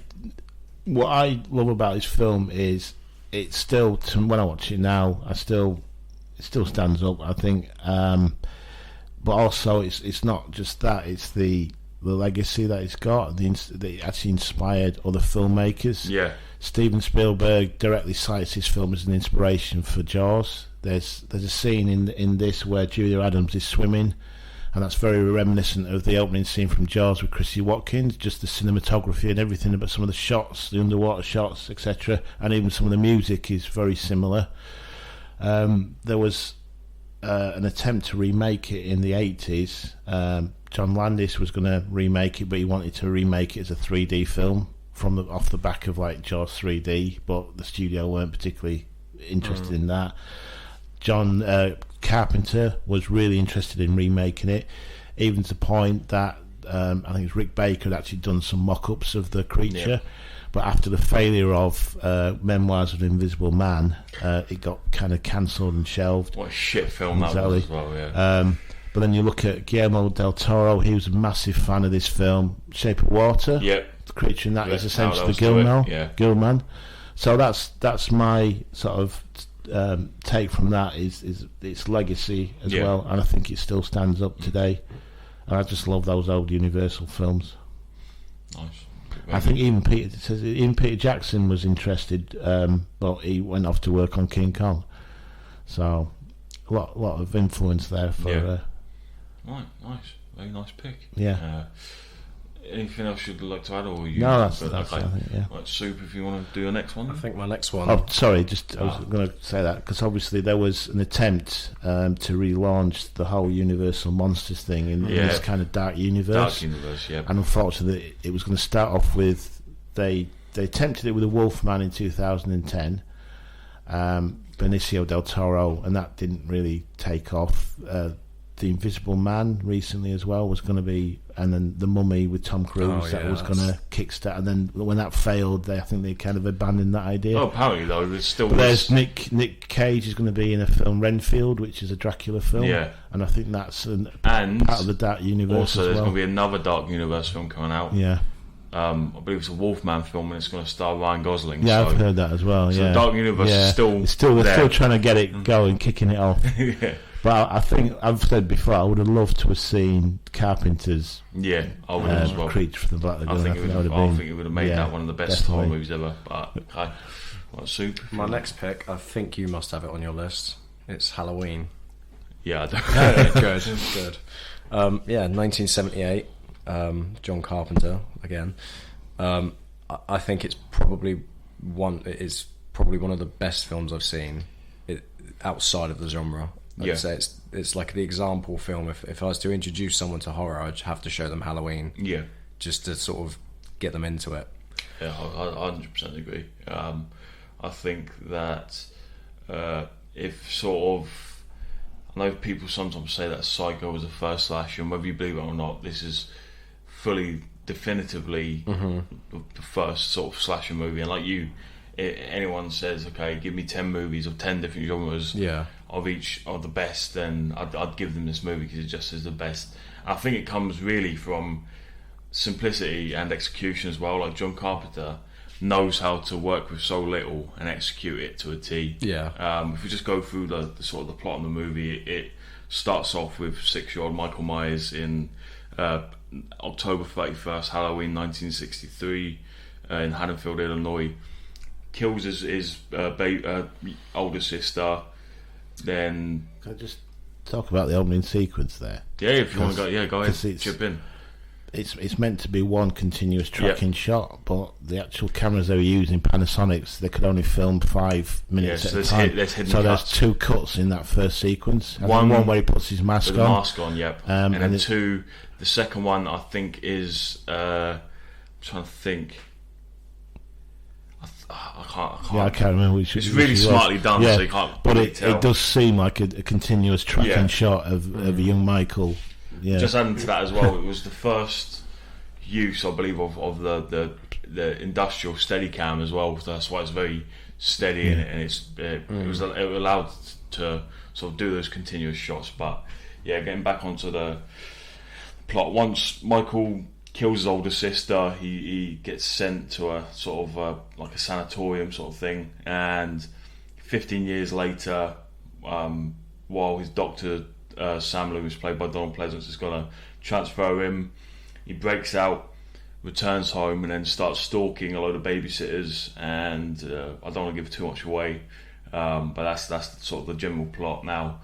what I love about this film is it's still, when I watch it now, it still stands up, I think. But also, it's not just that; it's the legacy that it's got. That it actually inspired other filmmakers. Yeah. Steven Spielberg directly cites this film as an inspiration for Jaws. There's a scene in this where Julia Adams is swimming, and that's very reminiscent of the opening scene from Jaws with Chrissy Watkins. Just the cinematography and everything about some of the shots, the underwater shots, etc., and even some of the music is very similar. There was an attempt to remake it in the 80s. John Landis was going to remake it, but he wanted to remake it as a 3D film off the back of like Jaws 3D, but the studio weren't particularly interested in that. John Carpenter was really interested in remaking it, even to the point that I think it was Rick Baker had actually done some mock-ups of the creature. But after the failure of Memoirs of an Invisible Man, it got kind of cancelled and shelved. What a shit film that was as well, yeah. But then you look at Guillermo del Toro, he was a massive fan of this film. Shape of Water, yep. The creature in that is essentially the Gillman. So that's my sort of take from that is its legacy as well, and I think it still stands up today. And I just love those old Universal films. Nice. I think even Peter Jackson was interested, but he went off to work on King Kong. So a lot of influence there for. Right, nice, very nice pick. Yeah. Anything else you'd like to add, or you? No, that's okay. I think, yeah. Right, Soup, if you want to do your next one. I think my next one. Oh, sorry, I was going to say that because obviously there was an attempt to relaunch the whole Universal Monsters thing in this kind of dark universe. Dark universe, yeah. And unfortunately, it was going to start off with they attempted it with a Wolfman in 2010. Benicio del Toro, and that didn't really take off. The Invisible Man recently as well was going to be, and then The Mummy with Tom Cruise that was going to kickstart. And then when that failed, I think they kind of abandoned that idea. Oh, apparently though, there's still. There's Nick Cage is going to be in a film Renfield, which is a Dracula film. Yeah, and I think that's and part of the dark universe. Also, as there's well. going to be another dark universe film coming out. Yeah. I believe it's a Wolfman film, and it's going to star Ryan Gosling. Yeah, I've heard that as well. So the Dark Universe is they're still trying to get it going, kicking it off. Yeah. But I think I've said before, I would have loved to have seen Carpenter's I would have as well. Creature from the Black Lagoon. I think it would have made that one of the best horror movies ever. But okay, Soup. My next pick, I think you must have it on your list. It's Halloween. Yeah, I do. Good. 1978. John Carpenter again. I think it's probably one of the best films I've seen outside of the genre. I'd say it's like the example film. If I was to introduce someone to horror, I'd have to show them Halloween. Yeah, just to sort of get them into it. Yeah, I 100% agree. I think that if sort of, I know people sometimes say that Psycho was the first slasher, and whether you believe it or not, this is fully definitively the first sort of slasher movie. And like anyone says, okay, give me 10 movies of 10 different genres of each of the best, then I'd give them this movie because it just is the best. And I think it comes really from simplicity and execution as well. Like John knows how to work with so little and execute it to a T. If we just go through the sort of the plot of the movie, it starts off with 6-year-old Michael Myers in October 31st, Halloween 1963, in Haddonfield, Illinois. Kills his older sister. Then can I just talk about the opening sequence there? Yeah, if you want to go ahead, chip in. It's meant to be one continuous tracking shot, but the actual cameras they were using, Panasonics, they could only film 5 minutes at a time. There's 2 cuts in that first sequence. One where he puts his mask on. And then 2. The second one, I think, is I'm trying to think. I can't. Yeah, I can't remember which. It's really smartly done, so you can't. But tell. It does seem like a continuous tracking shot of young Michael. Yeah. Just adding to that as well, it was the first use, I believe, of the the industrial Steadicam as well. So that's why it's very steady and it allowed to sort of do those continuous shots. But yeah, getting back onto the plot, once Michael kills his older sister, he gets sent to a sort of like a sanatorium sort of thing, and 15 years later, while his doctor Sam Loomis, played by Donald Pleasance, is going to transfer him, he breaks out, returns home, and then starts stalking a load of babysitters. And I don't want to give too much away, but that's sort of the general plot. Now,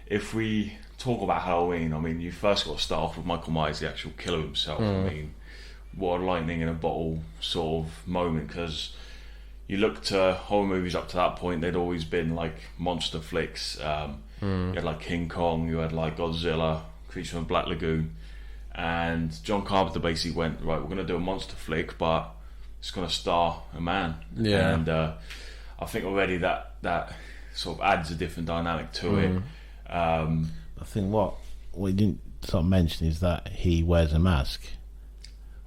if we talk about Halloween, I mean, you first got to start off with Michael Myers, the actual killer himself. I mean, what a lightning in a bottle sort of moment, because you look to horror movies up to that point, they'd always been like monster flicks. You had like King Kong, you had like Godzilla, Creature from Black Lagoon, and John Carpenter basically went, right, we're going to do a monster flick, but it's going to star a man. Yeah. And I think already that sort of adds a different dynamic to it. I think what we didn't sort of mention is that he wears a mask.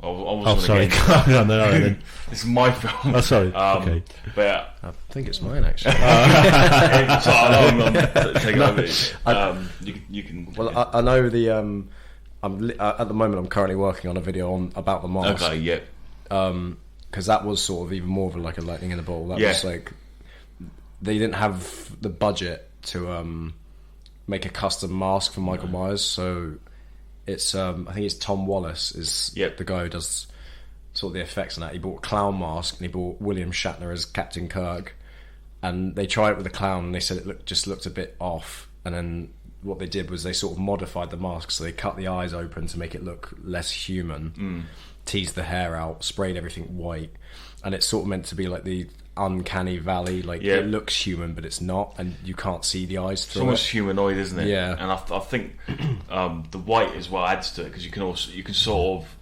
I was Oh, sorry. No, it's my film. Oh, sorry. Okay. But I think it's mine actually. so I'm taking over. You can. Well, I know the. At the moment, I'm currently working on a video about the mask. Okay, yeah. Because that was sort of even more of like a lightning in the bottle. That was like they didn't have the budget to make a custom mask for Michael Myers, so it's I think it's Tom Wallace is the guy who does sort of the effects on that. He bought a clown mask and he bought William Shatner as Captain Kirk, and they tried it with the clown and they said it just looked a bit off, and then what they did was they sort of modified the mask, so they cut the eyes open to make it look less human, teased the hair out, sprayed everything white, and it's sort of meant to be like the uncanny valley, like it looks human but it's not, and you can't see the eyes through. It's almost humanoid, isn't it? Yeah. And I think the white as well adds to it, because you can sort of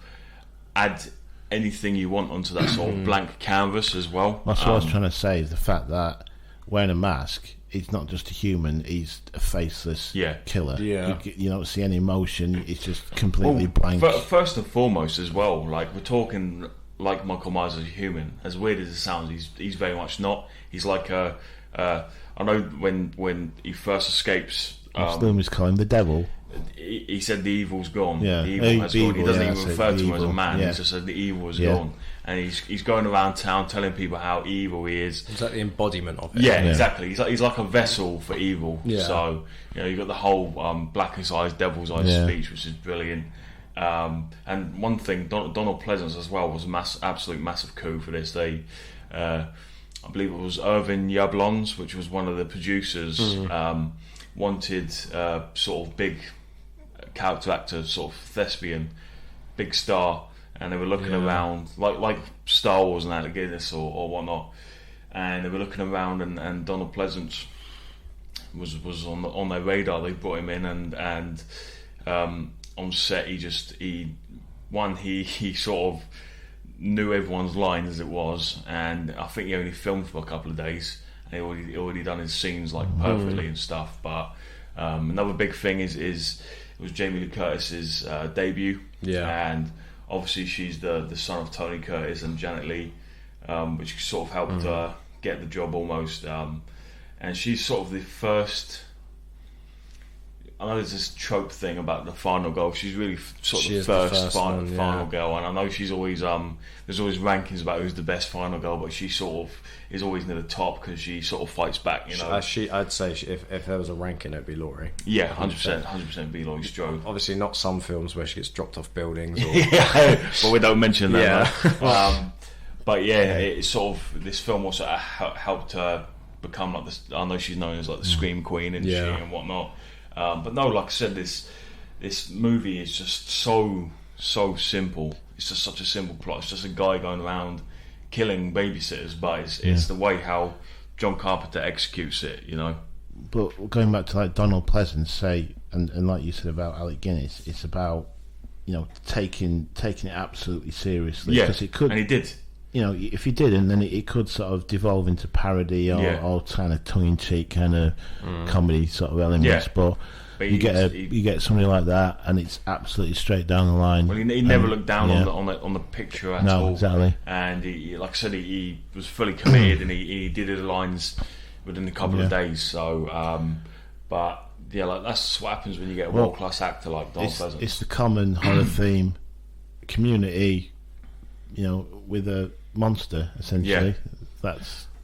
add anything you want onto that sort of blank canvas as well. That's what I was trying to say, is the fact that wearing a mask, he's not just a human, he's a faceless killer. Yeah. You don't see any emotion, it's just completely blank. First and foremost as well, like we're talking like Michael Myers as a human. As weird as it sounds, he's very much not. He's like I know when he first escapes, Loomis call him the devil. He said the evil's gone. Yeah. The evil has gone. He doesn't even so refer to him as a evil. man. Yeah. He just said the evil is gone, and he's going around town telling people how evil he is. It's like the embodiment of it. Yeah, exactly. He's like a vessel for evil. Yeah. So you got the whole blackest eyes, devil's eyes speech, which is brilliant. And one thing, Donald Pleasance as well was absolute massive coup for this. They, I believe it was Irvin Yablons, which was one of the producers, wanted sort of big character actor, sort of thespian, big star, and they were looking around like Star Wars and Alec Guinness or whatnot, and they were looking around, and Donald Pleasance was on their radar. They brought him in, and on set he sort of knew everyone's line as it was, and I think he only filmed for a couple of days, and he already done his scenes like perfectly and stuff. But another big thing is it was Jamie Lee Curtis's debut, and obviously she's the son of Tony Curtis and Janet Leigh, which sort of helped get the job almost, and she's sort of the first. I know there's this trope thing about the final girl. She's really sort of the first final girl, and I know she's always there's always rankings about who's the best final girl, but she sort of is always near the top because she sort of fights back. You know, I'd say if there was a ranking, it'd be Laurie. Yeah, 100% be Laurie Strode. Obviously, not some films where she gets dropped off buildings. Or... but we don't mention that. Yeah. But yeah, it's sort of this film also helped her become like this. I know she's known as like the Scream Queen and shit and whatnot. But no, like I said, this movie is just so simple. It's just such a simple plot. It's just a guy going around killing babysitters, but it's the way how John Carpenter executes it, you know. But going back to like Donald Pleasance, and like you said about Alec Guinness, it's about, you know, taking it absolutely seriously. Yeah, because it could, and he did. You know, if he didn't, then it could sort of devolve into parody or kind of tongue-in-cheek kind of comedy sort of elements. But But you get somebody like that, and it's absolutely straight down the line. Well, he never looked down on the picture at all. No, exactly. And he, like I said, he was fully committed, and he did his lines within a couple of days. So, but yeah, like that's what happens when you get a world class actor like Donald Pleasence. It's the common horror theme, Community, with a monster essentially.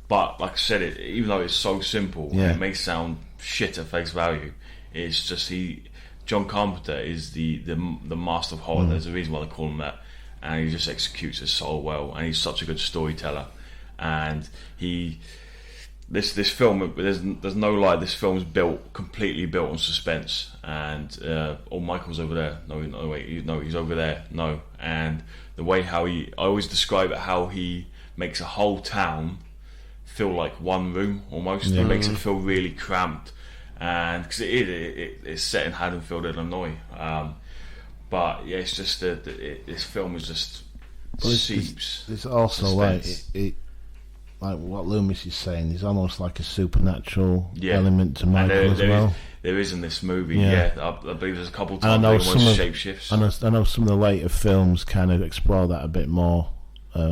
But like I said, even though it's so simple, it may sound shit at face value. It's just John Carpenter is the master of horror. There's a reason why they call him that, and he just executes it so well. And he's such a good storyteller. And this film, there's no lie. This film's completely built on suspense. And Michael's over there. No, wait, he's over there. No, and the way I always describe it, how he makes a whole town feel like one room almost. He makes it feel really cramped, and because it's set in Haddonfield, Illinois. But yeah, it's just this film is just seeps. It's also suspense. Like what Loomis is saying. There's almost like a supernatural element to Michael as well. There is in this movie. I believe there's a couple of times where he wants shapeshifts. I know some of the later films kind of explore that a bit more.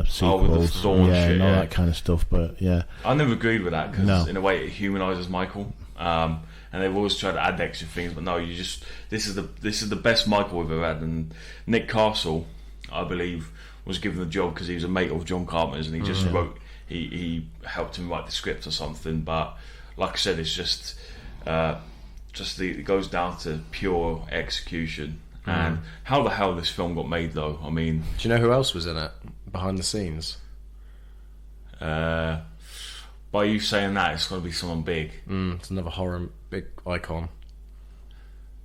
Sequels, with the Thorn shit, and all that kind of stuff. But I never agreed with that because in a way it humanises Michael, and they've always tried to add extra things. But no, this is the best Michael we've ever had. And Nick Castle, I believe, was given the job because he was a mate of John Carpenter's, and he just wrote. He helped him write the script or something. But like I said, it's just it goes down to pure execution. And how the hell this film got made, though? I mean, do you know who else was in it behind the scenes? By you saying that, it's got to be someone big. It's another horror big icon.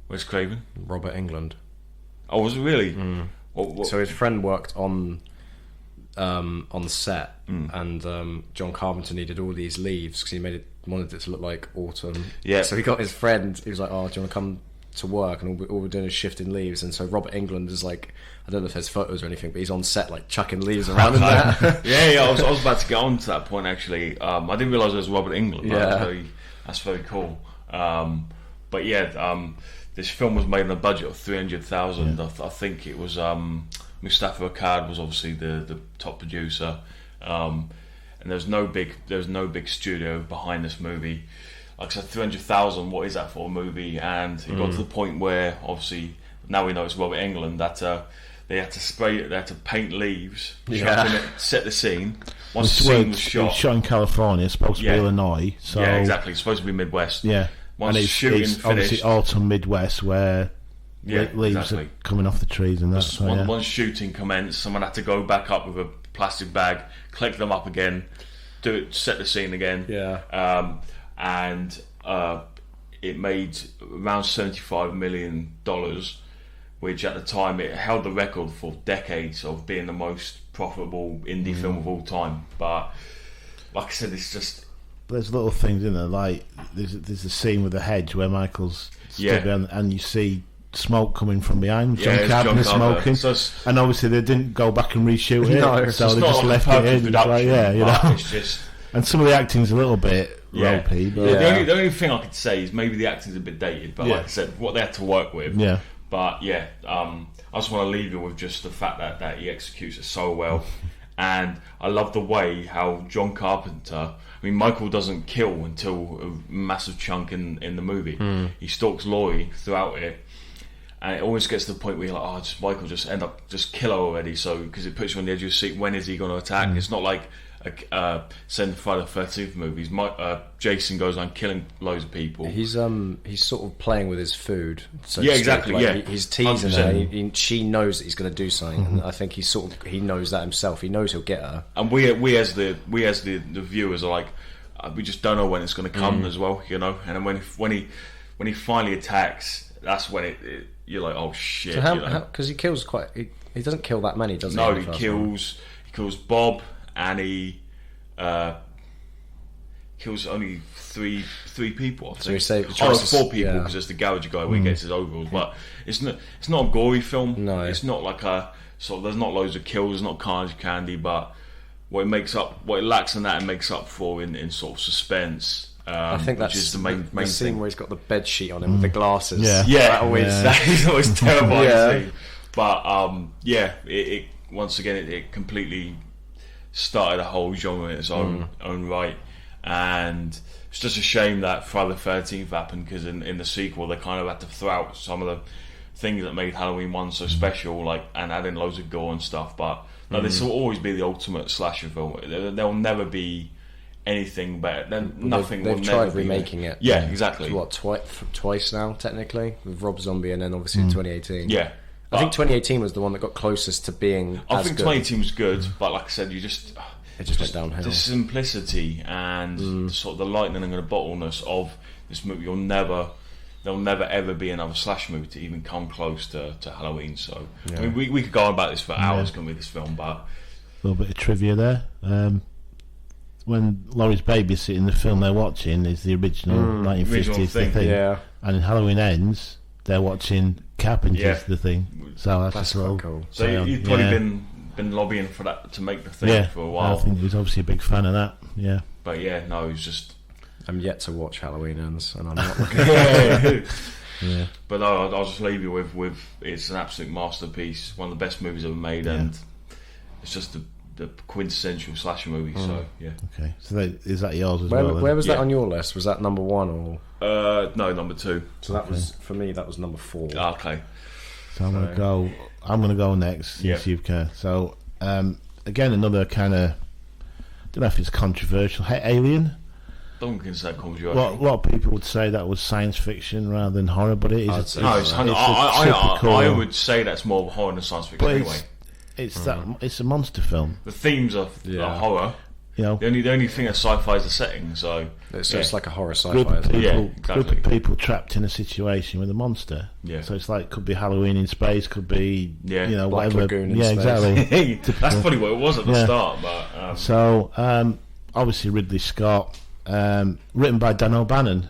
Where's Craven? Robert Englund. Oh, was it really? What? So his friend worked on the set, and John Carpenter needed all these leaves because he wanted it to look like autumn. Yeah. So he got his friend. He was like, "Oh, do you want to come to work?" And all we're doing is shifting leaves. And so Robert Englund is like, I don't know if there's photos or anything, but he's on set like chucking leaves around in there. I was about to get on to that point actually. I didn't realise it was Robert Englund. That's very cool. But this film was made on a budget of $300,000. I think it was Mustafa Akkad was obviously the top producer, and there's no big studio behind this movie. Like I said, $300,000. What is that for a movie? And it got to the point where, obviously, now we know it's Robert Englund, that they had to spray it, they had to paint leaves, set the scene. Once the scene was shot, it was shot in California. It's supposed to be Illinois. So exactly. It's supposed to be Midwest. Yeah, once and it's obviously autumn Midwest where leaves are coming off the trees and that. Once shooting commenced, someone had to go back up with a plastic bag, collect them up again, set the scene again. And it made around $75 million, which at the time it held the record for decades of being the most profitable indie film of all time. But like I said, it's just there's little things in there, like there's a scene with the hedge where Michael's stood there and you see smoke coming from behind. John Carpenter smoking, and obviously they didn't go back and reshoot it, so they just left it in. It's just. And some of the acting's a little bit ropey. But the only thing I could say is maybe the acting's a bit dated, but like I said, what they had to work with. But I just want to leave you with just the fact that he executes it so well. And I love the way how John Carpenter, I mean, Michael doesn't kill until a massive chunk in the movie. He stalks Laurie throughout it. And it always gets to the point where you're like, Michael just end up just kill her already. So because it puts you on the edge of your seat. When is he going to attack? It's not like send Friday the 13th movies. Jason goes on killing loads of people. He's sort of playing with his food. So exactly. He's teasing her. She knows that he's going to do something, and I think he knows that himself. He knows he'll get her. And we as the viewers are like, we just don't know when it's going to come as well, And then when he finally attacks, that's when you're like, oh shit. So because he kills he doesn't kill that many, does he? No, he kills Bob. And he kills only three people. I think. So it's 4 people because there's the garage guy where he gets his overalls. But it's not a gory film. No, it's not like there's not loads of kills. There's not carnage candy. But what it lacks in that, it makes up for in sort of suspense, I think that's which is the main scene thing. where he's got the bed sheet on him with the glasses. Yeah. Yeah, That that is always terrifying Yeah. to see. But it once again it completely started a whole genre in its own right, and it's just a shame that Friday the 13th happened, because in the sequel they kind of had to throw out some of the things that made Halloween 1 so special, like, and add in loads of gore and stuff. But no, this will always be the ultimate slasher film. There'll never be anything better. Then nothing. They've will tried never remaking be it. Yeah, exactly. What, twice now, technically, with Rob Zombie, and then obviously 2018. Yeah, I think 2018 was the one that got closest to being. I as think good. 2018 was good, but like I said, it just went downhill. The simplicity and sort of the lightning and the bottleness of this movie. There'll never ever be another slash movie to even come close to Halloween. So I mean, we could go on about this for hours, couldn't we? This film, but A little bit of trivia there. When Laurie's babysitting, the film they're watching is the original 1950s original thing. thing. Yeah. And in Halloween Ends, they're watching Carpenter's The Thing. So that's just a little quite cool. so play on. you've probably been lobbying for that to make the thing for a while. I think he was obviously a big fan of that. Yeah. But yeah, no, it was just. I'm yet to watch Halloween Ends, and I'm not looking. Yeah. But no, I'll just leave you with it's an absolute masterpiece, one of the best movies ever made, and it's just the quintessential slasher movie. So yeah. Okay. So is that yours as well? Where was that Yeah. on your list? Was that number 1 or? No, number 2. So that was for me. That was number 4. Okay. So I'm gonna go next since you've So again, another kind of, don't know if it's controversial. Alien. Don't consider that controversial. Well, a lot of people would say that was science fiction rather than horror, but it is. I'd say No, so. it's a typical- I would say that's more of a horror than science fiction But anyway. it's a monster film. The themes are horror. You know, The only thing that's sci-fi is the setting. So It's like a horror group sci-fi. of Isn't it? people, Yeah, exactly. group of people trapped in a situation with a monster. Yeah. So it's like, could be Halloween in space, could be Yeah, you know, Black whatever. Lagoon in Yeah, space. exactly. that's probably what it was at the Yeah. start. But So obviously Ridley Scott, written by Dan O'Bannon,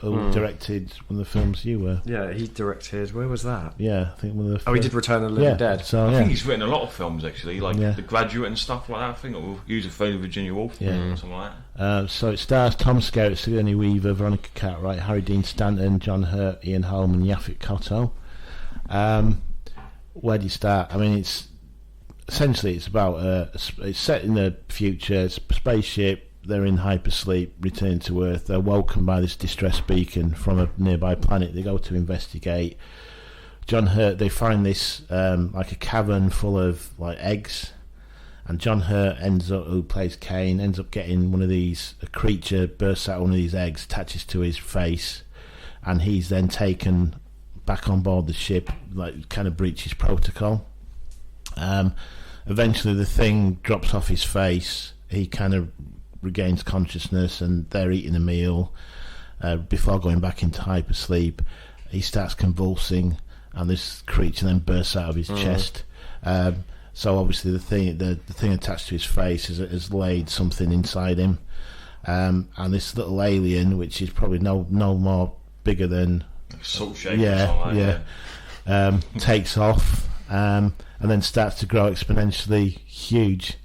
who directed one of the films you were. Yeah, he directed. Where was that? Yeah, I think one of the. Oh, he did Return of the Living Dead. So I yeah, think he's written a lot of films actually, like Yeah. The Graduate and stuff like that. I think he was a fan of Virginia Woolf, or something like that. so it stars Tom Skerritt, Sigourney Weaver, Veronica Cartwright, Harry Dean Stanton, John Hurt, Ian Holm, and Yaphet Kotto. Where do you start? I mean, it's essentially it's about it's set in the future. It's a spaceship. They're in hypersleep, returning to Earth. They're woken by this distress beacon from a nearby planet. They go to investigate. John Hurt, they find this like a cavern full of like eggs, and John Hurt who plays Kane, ends up getting one of these. A creature bursts out one of these eggs, attaches to his face, and he's then taken back on board the ship, like kind of breaches protocol. Eventually, the thing drops off his face. He kind of regains consciousness, and they're eating a meal before going back into hypersleep. He starts convulsing, and this creature then bursts out of his chest. So obviously the thing attached to his face has laid something inside him, and this little alien, which is probably no more bigger than Salt shake or something like that. takes off and then starts to grow exponentially huge.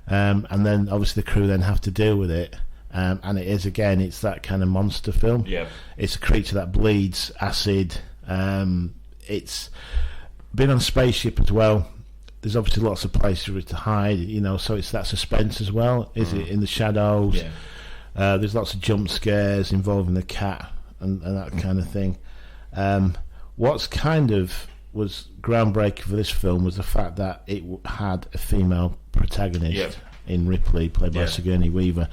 And then obviously the crew then have to deal with it, and it's that kind of monster film. Yeah. It's a creature that bleeds acid. It's been on a spaceship as well. There's obviously lots of places for it to hide, so it's that suspense as well. Is it in the shadows? Yeah. There's lots of jump scares involving the cat and that kind of thing. What's kind of was groundbreaking for this film was the fact that it had a female protagonist in Ripley, played by Sigourney Weaver.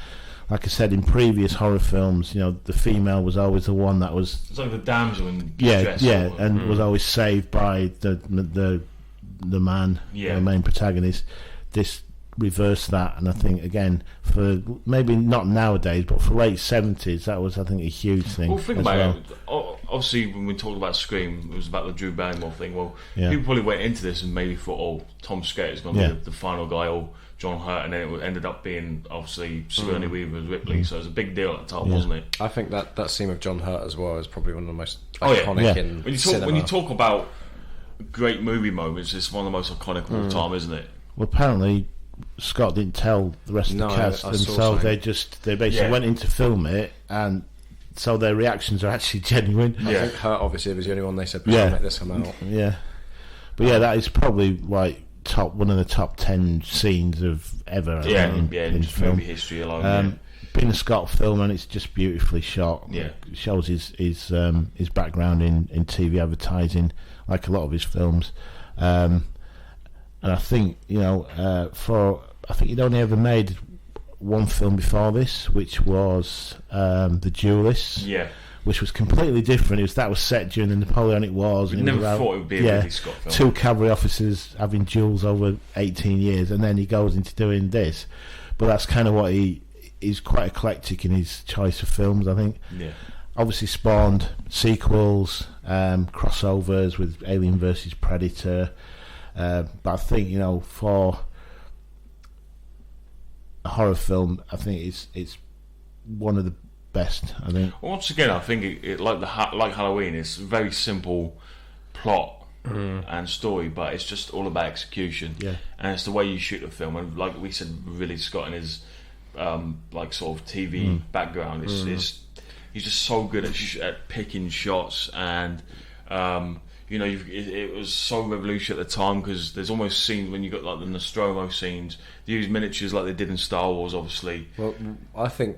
Like I said, in previous horror films, the female was always the one that was It's like the damsel in distress. and was always saved by the man, the main protagonist. This reversed that, and I think again for maybe not nowadays, but for late 70s, that was I think a huge thing. Well, think as about it. Obviously, when we talked about Scream, it was about the Drew Barrymore thing. Well, people probably went into this and maybe thought, Tom Skerritt is going to be the final guy, or John Hurt, and then it ended up being obviously Sigourney Weaver as Ripley. So it was a big deal at the time, wasn't it? I think that scene with John Hurt as well is probably one of the most iconic in cinema. When you talk about great movie moments, it's one of the most iconic of all time, isn't it? Well, apparently Scott didn't tell the rest of the No, cast, I and saw so something. they basically Yeah. went in to film it, and so their reactions are actually genuine. I Yeah. think her obviously was the only one they said, Yeah. make this come out. Yeah, but yeah, that is probably like one of the top 10 scenes of ever. I Yeah, think, in just film. movie history alone. Being a Scott film, and it's just beautifully shot. Yeah. It shows his background in TV advertising, like a lot of his films. And I think I think he'd only ever made one film before this, which was The Duelists. Yeah. Which was completely different. That was set during the Napoleonic Wars. We and never was about, thought it would be a Ridley Scott film. 2 cavalry officers having duels over 18 years, and then he goes into doing this. But that's kind of what he's quite eclectic in his choice of films, I think. Yeah. Obviously spawned sequels, crossovers with Alien versus Predator. But I think, for a horror film, I think it's one of the best, I think. Once again, I think it like Halloween, it's a very simple plot and story, but it's just all about execution. Yeah. And it's the way you shoot the film. And like we said, Ridley Scott in his like sort of TV background, he's just so good at picking shots, and it was so revolutionary at the time, because there's almost scenes when you got like the Nostromo scenes, they use miniatures like they did in Star Wars, obviously. Well, I think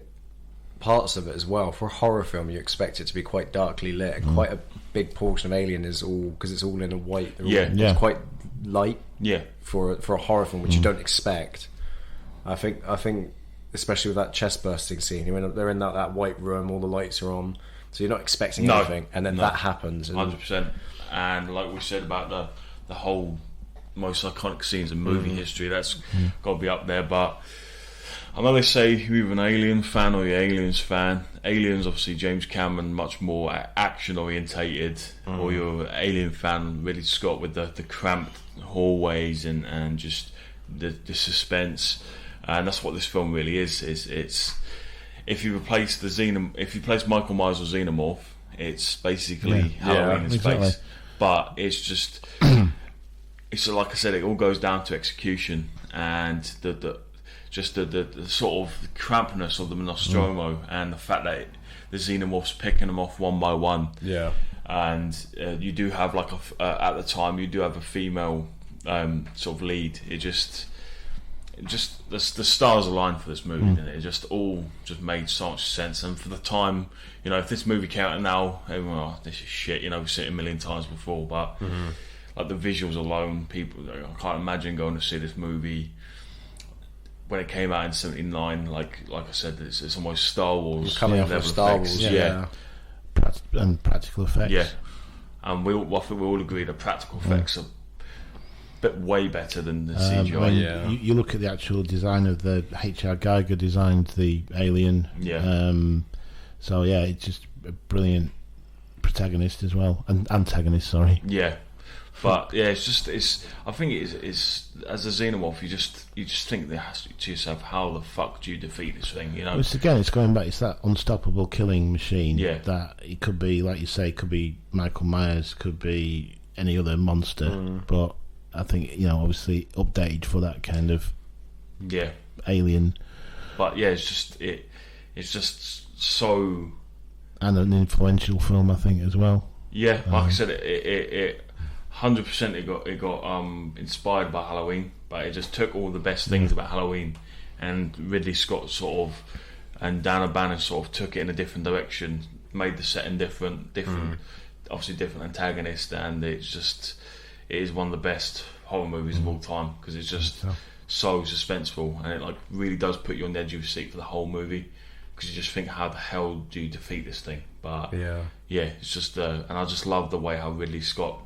parts of it as well, for a horror film you expect it to be quite darkly lit, and quite a big portion of Alien is all, because it's all in a white, it's quite light Yeah. for a horror film, which you don't expect. I think especially with that chest bursting scene, they're in that white room, all the lights are on, so you're not expecting anything, and then that happens. 100%. And like we said about the whole most iconic scenes in movie history, that's got to be up there. But I know they say you're either an Alien fan or you're Aliens fan. Aliens, obviously, James Cameron, much more action orientated, or you're an Alien fan, Ridley Scott, with the cramped hallways and just the suspense. And that's what this film really is. It's if you replace Michael Myers or Xenomorph, it's basically Halloween in space. But it's just, it's like I said, it all goes down to execution and the sort of crampness of the Nostromo, and the fact that the Xenomorph's picking them off one by one. Yeah. And you do have like at the time you do have a female sort of lead. It just the stars aligned for this movie, didn't it? It just all just made so much sense. And for the time, if this movie came out now, everyone, this is shit. We've seen it a million times before, but like the visuals alone, I can't imagine going to see this movie when it came out in '79. Like I said, it's almost Star Wars. Coming off level of Star effects. Wars, yeah. And practical effects. Yeah. And I think we all agree the practical effects are way better than the CGI. You look at the actual design of the H.R. Geiger designed the Alien. Yeah. So yeah, it's just a brilliant protagonist as well, and antagonist. Sorry. Yeah. But yeah, I think it's as a Xenomorph, you just think to yourself, how the fuck do you defeat this thing? It's going back. It's that unstoppable killing machine. Yeah. That it could be, like you say, could be Michael Myers, could be any other monster. But I think obviously updated for that kind of alien. But yeah, it's just so, and an influential film, I think, as well. Yeah, like I said, it 100% it got inspired by Halloween, but it just took all the best things about Halloween, and Ridley Scott and Dan O'Bannon sort of took it in a different direction, made the setting different, obviously different antagonist, and it is one of the best horror movies of all time, because it's just so suspenseful, and it like really does put you on the edge of your seat for the whole movie, because you just think, how the hell do you defeat this thing? But yeah, it's just and I just love the way how Ridley Scott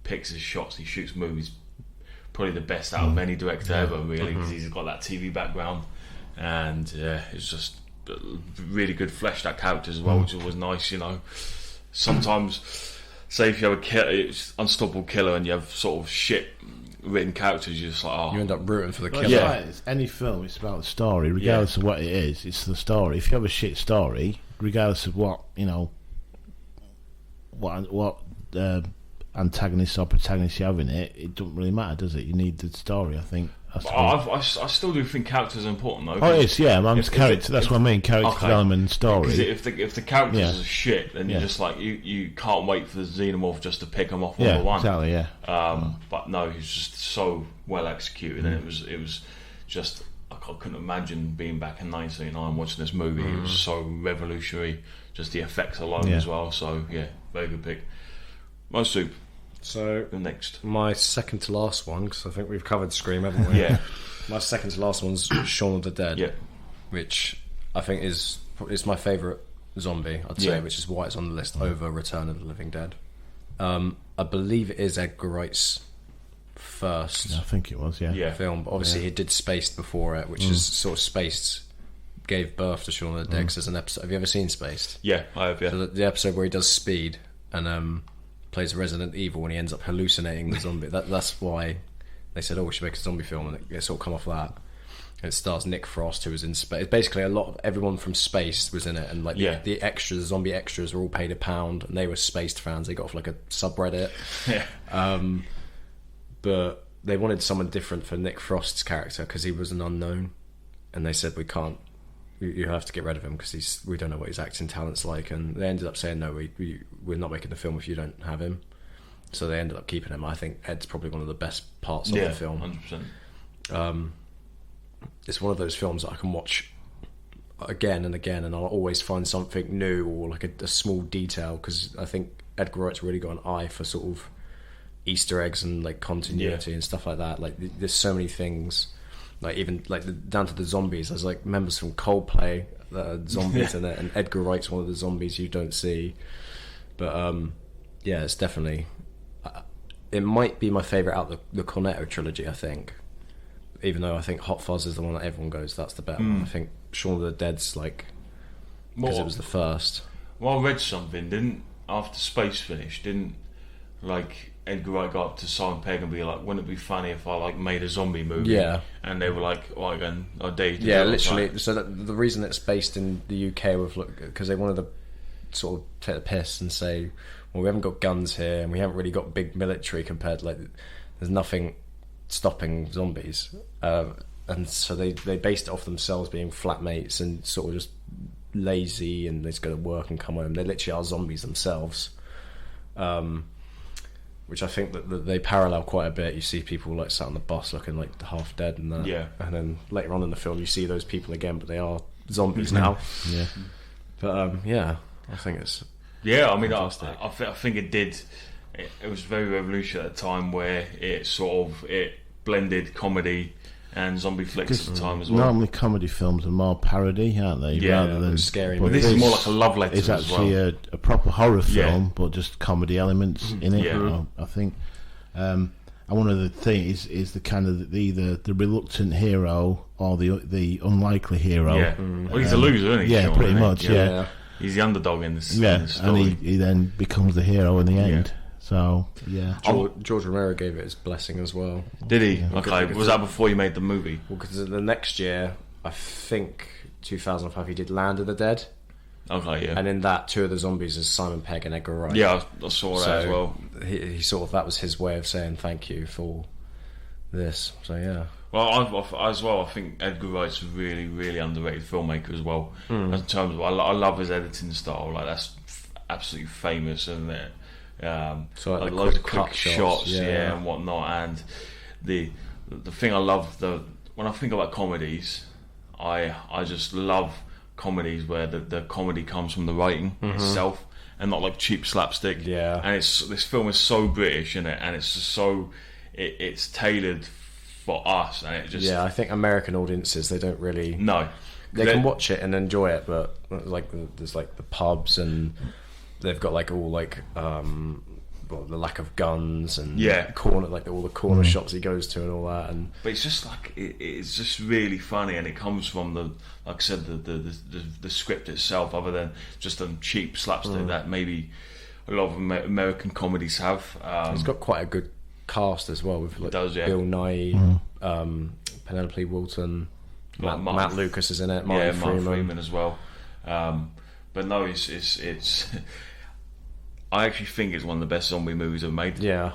picks his shots. He shoots movies probably the best out of any director ever, really, because he's got that TV background, and it's just really good fleshed out characters as well, which was nice. Sometimes, say if you have unstoppable killer and you have sort of shit written characters, you're just like, you end up rooting for the killer. Well, right. It's any film, it's about the story, regardless of what it is. It's the story. If you have a shit story, regardless of what antagonists or protagonists you have in it, it doesn't really matter, does it? You need the story, I think. I still do think characters are important though. Oh, it is, yeah. If that's what I mean. Character development and story. Because if the characters are shit, then you're just like you can't wait for the xenomorph just to pick them off one by one. Exactly, yeah. But no, he's just so well executed, and it was just I couldn't imagine being back in 1989 watching this movie. It was so revolutionary, just the effects alone as well. So yeah, very good pick. My soup. So The next. my second to last one, because I think we've covered Scream, haven't we? Yeah. My second to last one's Shaun of the Dead. Yeah. Which I think is my favourite zombie, I'd say, which is why it's on the list over Return of the Living Dead. I believe it is Edgar Wright's first I think it was, film, but obviously he did Spaced before it, which is sort of Spaced gave birth to Shaun of the Dead. 'Cause there's an episode. Have you ever seen Spaced? Yeah, I have. Yeah. So the episode where he does speed and plays Resident Evil and he ends up hallucinating the zombie. That's why they said, we should make a zombie film, and it sort of come off that. And it stars Nick Frost, who was in Space. Basically, a lot of everyone from Space was in it, and like the extras, the zombie extras, were all paid £1, and they were Spaced fans. They got off like a subreddit. Yeah. But they wanted someone different for Nick Frost's character because he was an unknown, and they said we can't. You have to get rid of him because we don't know what his acting talent's like, and they ended up saying no, we're not making the film if you don't have him. So they ended up keeping him. I think Ed's probably one of the best parts of the film. 100%. It's one of those films that I can watch again and again, and I'll always find something new or like a small detail, because I think Edgar Wright's really got an eye for sort of Easter eggs and like continuity and stuff like that. Like there's so many things. Like even like down to the zombies, there's like members from Coldplay that are zombies in it, and Edgar Wright's one of the zombies you don't see. But it's definitely it might be my favourite out the Cornetto trilogy, I think. Even though I think Hot Fuzz is the one that everyone goes, that's the better one. I think Shaun of the Dead's like because it was the first. Well, I read something. After Space finished, didn't like Edgar Wright go up to Simon Pegg and be like, wouldn't it be funny if I like made a zombie movie? Yeah. And they were like, right, again, I dare you to yeah, do it. literally. Like, so the reason it's based in the UK with because they wanted to sort of take the piss and say, well, we haven't got guns here and we haven't really got big military compared to, like, there's nothing stopping zombies, and so they based it off themselves being flatmates and sort of just lazy and they just go to work and come home. They literally are zombies themselves, which I think that they parallel quite a bit. You see people like sat on the bus looking like half dead and that, and then later on in the film you see those people again, but they are zombies now. But I think it's I mean, I think it did. It was very revolutionary at a time where it blended comedy and zombie flicks at the time as well. Normally comedy films are more parody, aren't they? Yeah, rather than scary. But this is more like a love letter. It's actually a proper horror film, but just comedy elements in it. I think. And one of the things is the kind of either the reluctant hero or the unlikely hero. Yeah, well, he's a loser, isn't he? Yeah, Sean, pretty much. Yeah. He's the underdog in this. Yeah, in this story. and he then becomes the hero in the end. So George Romero gave it his blessing as well. Did he? Okay, was that before you made the movie? Well, because the next year, I think 2005, he did Land of the Dead. Okay, yeah. And in that, two of the zombies is Simon Pegg and Edgar Wright. Yeah, I saw that as well. He sort of, that was his way of saying thank you for this. So yeah. Well, I think Edgar Wright's a really, really underrated filmmaker as well. In terms of, I love his editing style. Like that's absolutely famous, isn't it? So like loads of quick shots, and whatnot. And the thing I love, when I think about comedies, I just love comedies where the comedy comes from the writing itself and not like cheap slapstick. Yeah. And this film is so British, isn't it? And it's just so it's tailored for us, and it just I think American audiences, they don't really they can watch it and enjoy it, but like there's like the pubs and they've got like all like the lack of guns and corner, like all the corner shops he goes to and all that, and but it's just like it's just really funny, and it comes from like I said, the script itself, other than just a cheap slapstick that maybe a lot of American comedies have. It's got quite a good cast as well, with like Bill Nighy, Penelope Wilton, Matt Lucas is in it, Martin Freeman as well. But no, it's I actually think it's one of the best zombie movies ever made. Yeah.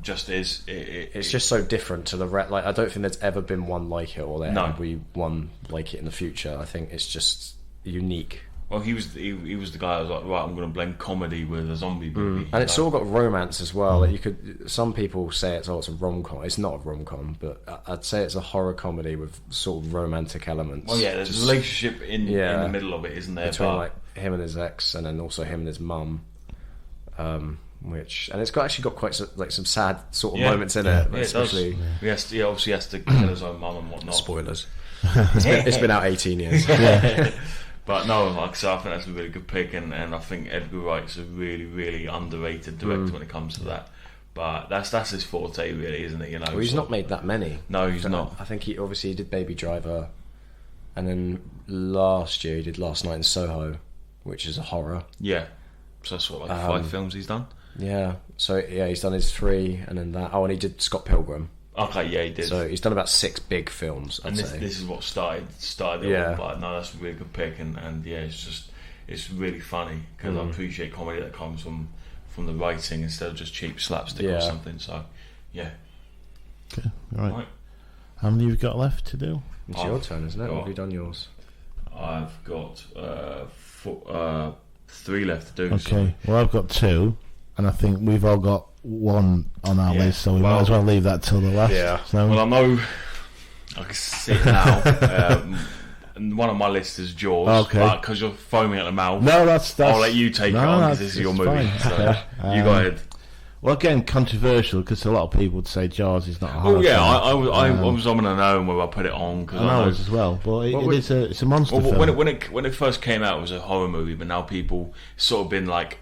Just is. It's just so different to the like. I don't think there's ever been one like it, or there will be one like it in the future. I think it's just unique. Well, he was the guy who was like, right, I'm going to blend comedy with a zombie movie. And it's all got romance as well. Like some people say it's a rom-com. It's not a rom-com, but I'd say it's a horror comedy with sort of romantic elements. Well, yeah, there's a relationship in the middle of it, isn't there? Between like him and his ex, and then also him and his mum. And it's actually got quite some sad sort of moments in it, especially. He obviously has to kill his own mum and whatnot. Spoilers. It's been out 18 years. But no, like I said, I think that's a really good pick, and I think Edgar Wright's a really, really underrated director when it comes to that. But that's his forte, really, isn't it? Well, he's not made that many. No, he's not. I think he did Baby Driver, and then last year he did Last Night in Soho, which is a horror. Yeah, so that's what 5 films he's done. Yeah, so he's done his 3, and then that. Oh, and he did Scott Pilgrim. Okay, yeah, he did. So he's done about 6 big films. I'd say. This is what started it all. But no, that's a really good pick, and yeah, it's really funny because I appreciate comedy that comes from the writing instead of just cheap slapstick or something. So yeah. Okay, right. How many have you got left to do? It's your turn, isn't it? Or have you done yours? I've got 3 left to do. Okay, well I've got 2, and I think we've all got 1 on our list, so we might as well leave that till the last. Yeah. So. Well, I know I can see it now. And one on my list is Jaws. Okay. But because you're foaming at the mouth, no, that's. I'll let you take it on because this is your movie. So you go ahead. Well, again, controversial because a lot of people would say Jaws is not a horror. Oh yeah, film. I was on and on whether I put it on because I know as well, but it's a monster film. When it first came out, it was a horror movie, but now people sort of been like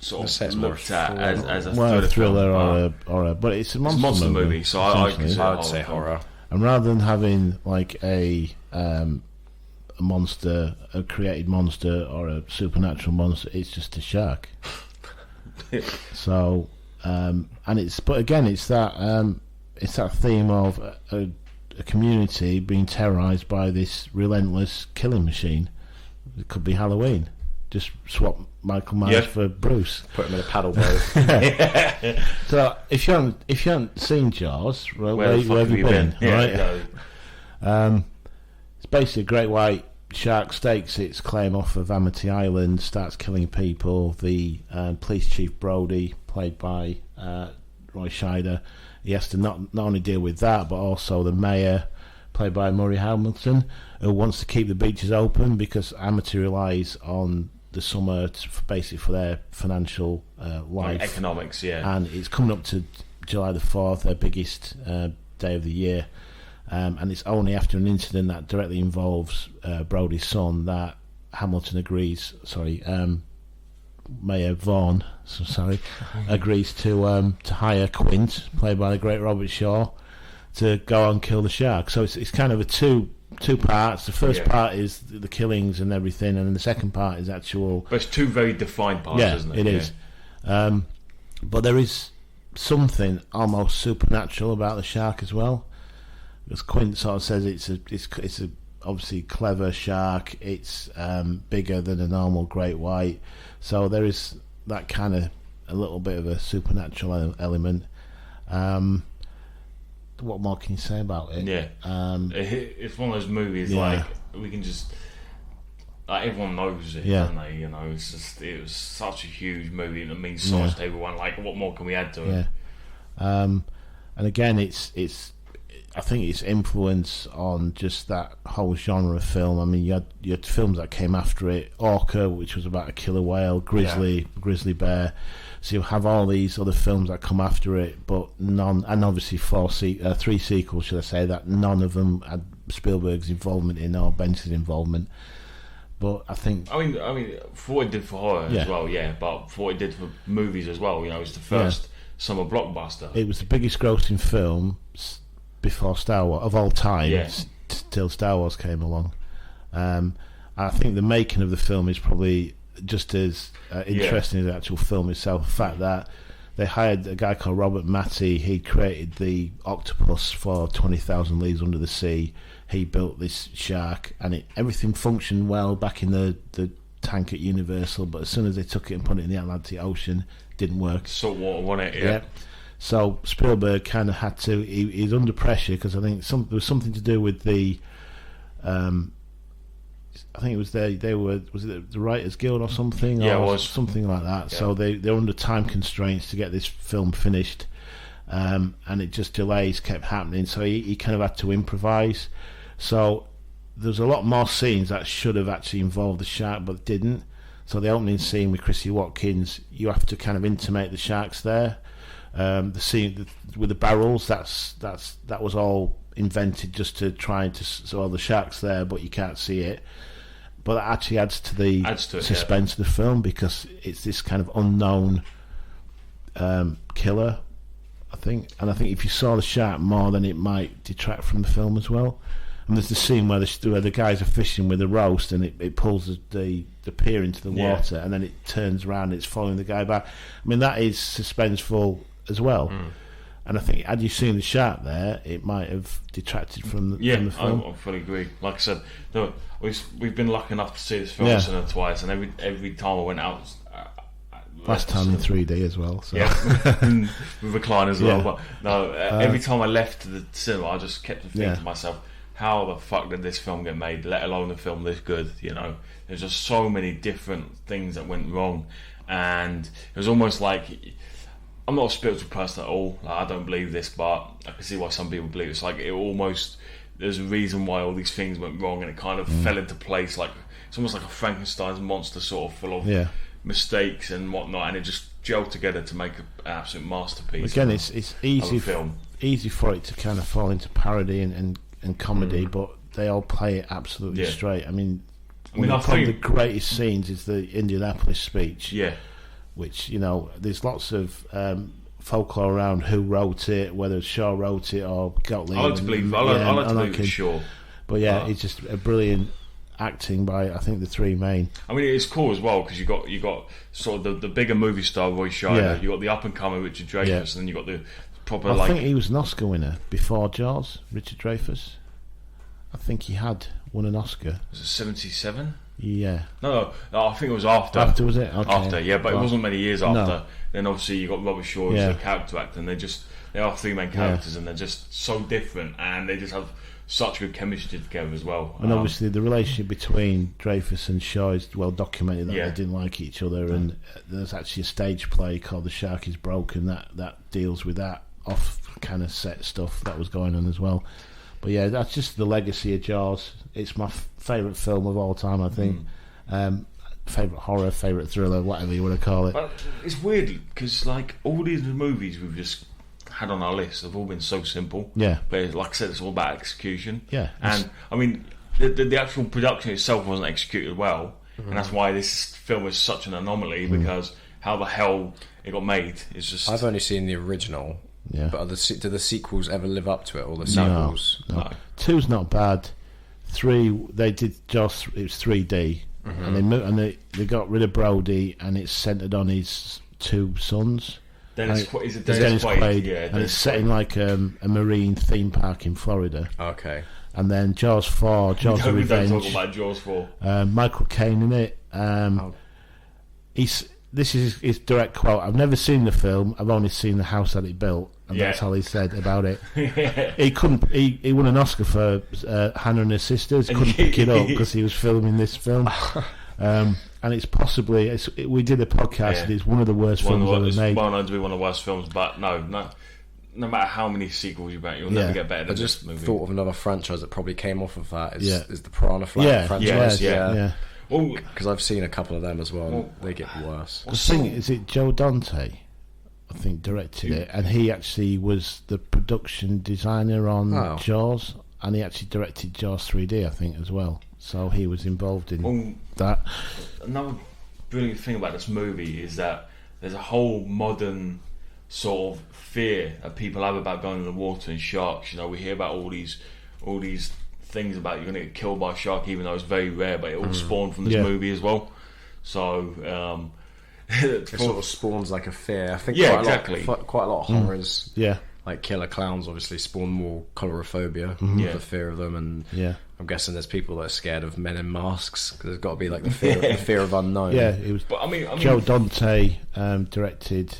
sort of looked at as a thriller or a, but it's a monster movie. So I would say horror. And rather than having like a monster, a created monster or a supernatural monster, it's just a shark. So, and it's that theme of a community being terrorised by this relentless killing machine. It could be Halloween. Just swap Michael Myers for Bruce. Put him in a paddle boat. So if you haven't seen Jaws, where have you been? It's basically a great white shark stakes its claim off of Amity Island, starts killing people. The police chief Brody, played by Roy Scheider, he has to not only deal with that, but also the mayor, played by Murray Hamilton, who wants to keep the beaches open because Amity relies on the summer basically for their financial life, economics, and it's coming up to July the 4th, their biggest day of the year, and it's only after an incident that directly involves Brody's son that Hamilton agrees. Mayor Vaughan, agrees to hire Quint, played by the great Robert Shaw, to go and kill the shark. So it's kind of a two parts. The first part is the killings and everything, and then the second part is actual. But it's 2 very defined parts, isn't it? It is. But there is something almost supernatural about the shark as well, because Quint sort of says it's a obviously clever shark. It's bigger than a normal great white, so there is that kind of a little bit of a supernatural element. What more can you say about it? Yeah, it's one of those movies like we can just everyone knows it, don't they? You know, it was such a huge movie and it means so much to everyone. Like, what more can we add to it? And again, it's I think its influence on just that whole genre of film. I mean, you had films that came after it, Orca, which was about a killer whale, Grizzly Bear. So you have all these other films that come after it, but none, and obviously 3 sequels, should I say, that none of them had Spielberg's involvement in or Bence's involvement. But I think, I mean, for what it did for horror as well, but for what it did for movies as well, you know, it's the first summer blockbuster. It was the biggest grossing film before Star Wars of all time, till Star Wars came along. I think the making of the film is probably just as interesting as the actual film itself. The fact that they hired a guy called Robert Matty. He created the octopus for 20,000 Leagues Under the Sea. He built this shark, and everything functioned well back in the tank at Universal, but as soon as they took it and put it in the Atlantic Ocean, it didn't work. Saltwater, wasn't it? Yeah. So Spielberg kind of had to. He's under pressure because I think there was something to do with the. I think it was was it the Writers Guild or something? Yeah, or it was something like that. Yeah. So they're under time constraints to get this film finished, and it just delays kept happening. So he kind of had to improvise. So there's a lot more scenes that should have actually involved the shark, but didn't. So the opening scene with Chrissy Watkins, you have to kind of intimate the sharks there. The scene with the barrels, that was all invented just to try to so the shark's there, but you can't see it. But that actually adds to the suspense of the film because it's this kind of unknown killer, I think. And I think if you saw the shark more, then it might detract from the film as well. And there's the scene where the guys are fishing with a roast, and it pulls the pier into the water, and then it turns around and it's following the guy back. I mean, that is suspenseful as well. And I think had you seen the shark there, it might have detracted from the film. I fully agree. Like I said, we've been lucky enough to see this film once and twice, and every time I went out, last time in 3D as well. So. Yeah, with recline as well. But no, every time I left the cinema, I just kept thinking to myself, how the fuck did this film get made, let alone a film this good, you know? There's just so many different things that went wrong, and it was almost like, I'm not a spiritual person at all, like, I don't believe this, but I can see why some people believe it's like there's a reason why all these things went wrong, and it kind of fell into place, like it's almost like a Frankenstein's monster sort of full of mistakes and whatnot, and it just gelled together to make an absolute masterpiece. Again, it's easy for it to kind of fall into parody and comedy, but they all play it absolutely straight. I mean I think the greatest scenes is the Indianapolis speech. Yeah. Which, you know, there's lots of folklore around who wrote it, whether Shaw wrote it or Gottlieb. I like to believe it's Shaw. But it's just a brilliant acting by, I think, the three main. I mean, it's cool as well because you got sort of the bigger movie star Roy Scheider, you got the up and coming Richard Dreyfuss, and then you got the proper. I think he was an Oscar winner before Jaws. Richard Dreyfuss, I think he had won an Oscar. Was it 77? Yeah. No, I think it was after. After, was it? Okay. After, yeah, but it wasn't many years after. No. Then obviously you got Robert Shaw as the character actor, and they are three main characters, and they're just so different, and they just have such good chemistry together as well. And obviously the relationship between Dreyfuss and Shaw is well documented, that they didn't like each other, and there's actually a stage play called The Shark is Broken that deals with that off kind of set stuff that was going on as well. But yeah, that's just the legacy of Jaws. It's my favourite film of all time, I think. Favourite horror, favourite thriller, whatever you want to call it. But it's weird because like all these movies we've just had on our list have all been so simple. Yeah. But like I said, it's all about execution. Yeah. And I mean, the actual production itself wasn't executed well, and that's why this film is such an anomaly because how the hell it got made is just. I've only seen the original. Yeah. But do the sequels ever live up to it, or the sequels? No. 2's not bad. 3, they did just, it was 3D, and they got rid of Brody, and it's centred on his two sons. Dennis Quaid, and it's set in like a marine theme park in Florida. Okay. And then Jaws 4, Jaws of Revenge. Don't talk about Jaws 4. Michael Caine in it. This is his direct quote. I've never seen the film. I've only seen the house that it built, and that's all he said about it. He couldn't. He won an Oscar for Hannah and Her Sisters. Couldn't pick it up because he was filming this film. And it's possibly. We did a podcast. It's one of the worst films ever made. It's well known to be one of the worst films, but no matter how many sequels you make, you'll never get better than this movie. I just thought of another franchise that probably came off of that. Is the Piranha franchise? Yeah. Because I've seen a couple of them as well. They get worse. The thing is, it Joe Dante, I think, directed it, and he actually was the production designer on Jaws, and he actually directed Jaws 3D, I think, as well. So he was involved in that. Another brilliant thing about this movie is that there's a whole modern sort of fear that people have about going in the water and sharks. You know, we hear about all these things about you're going to get killed by a shark, even though it's very rare, but it all spawned from this movie as well. So it sort of spawns like a fear. I think quite a lot of horrors like killer clowns obviously spawn more colorophobia, Yeah. the fear of them, and Yeah. I'm guessing there's people that are scared of men in masks because there's got to be like the fear of unknown. Yeah, it was But I mean, Joe Dante directed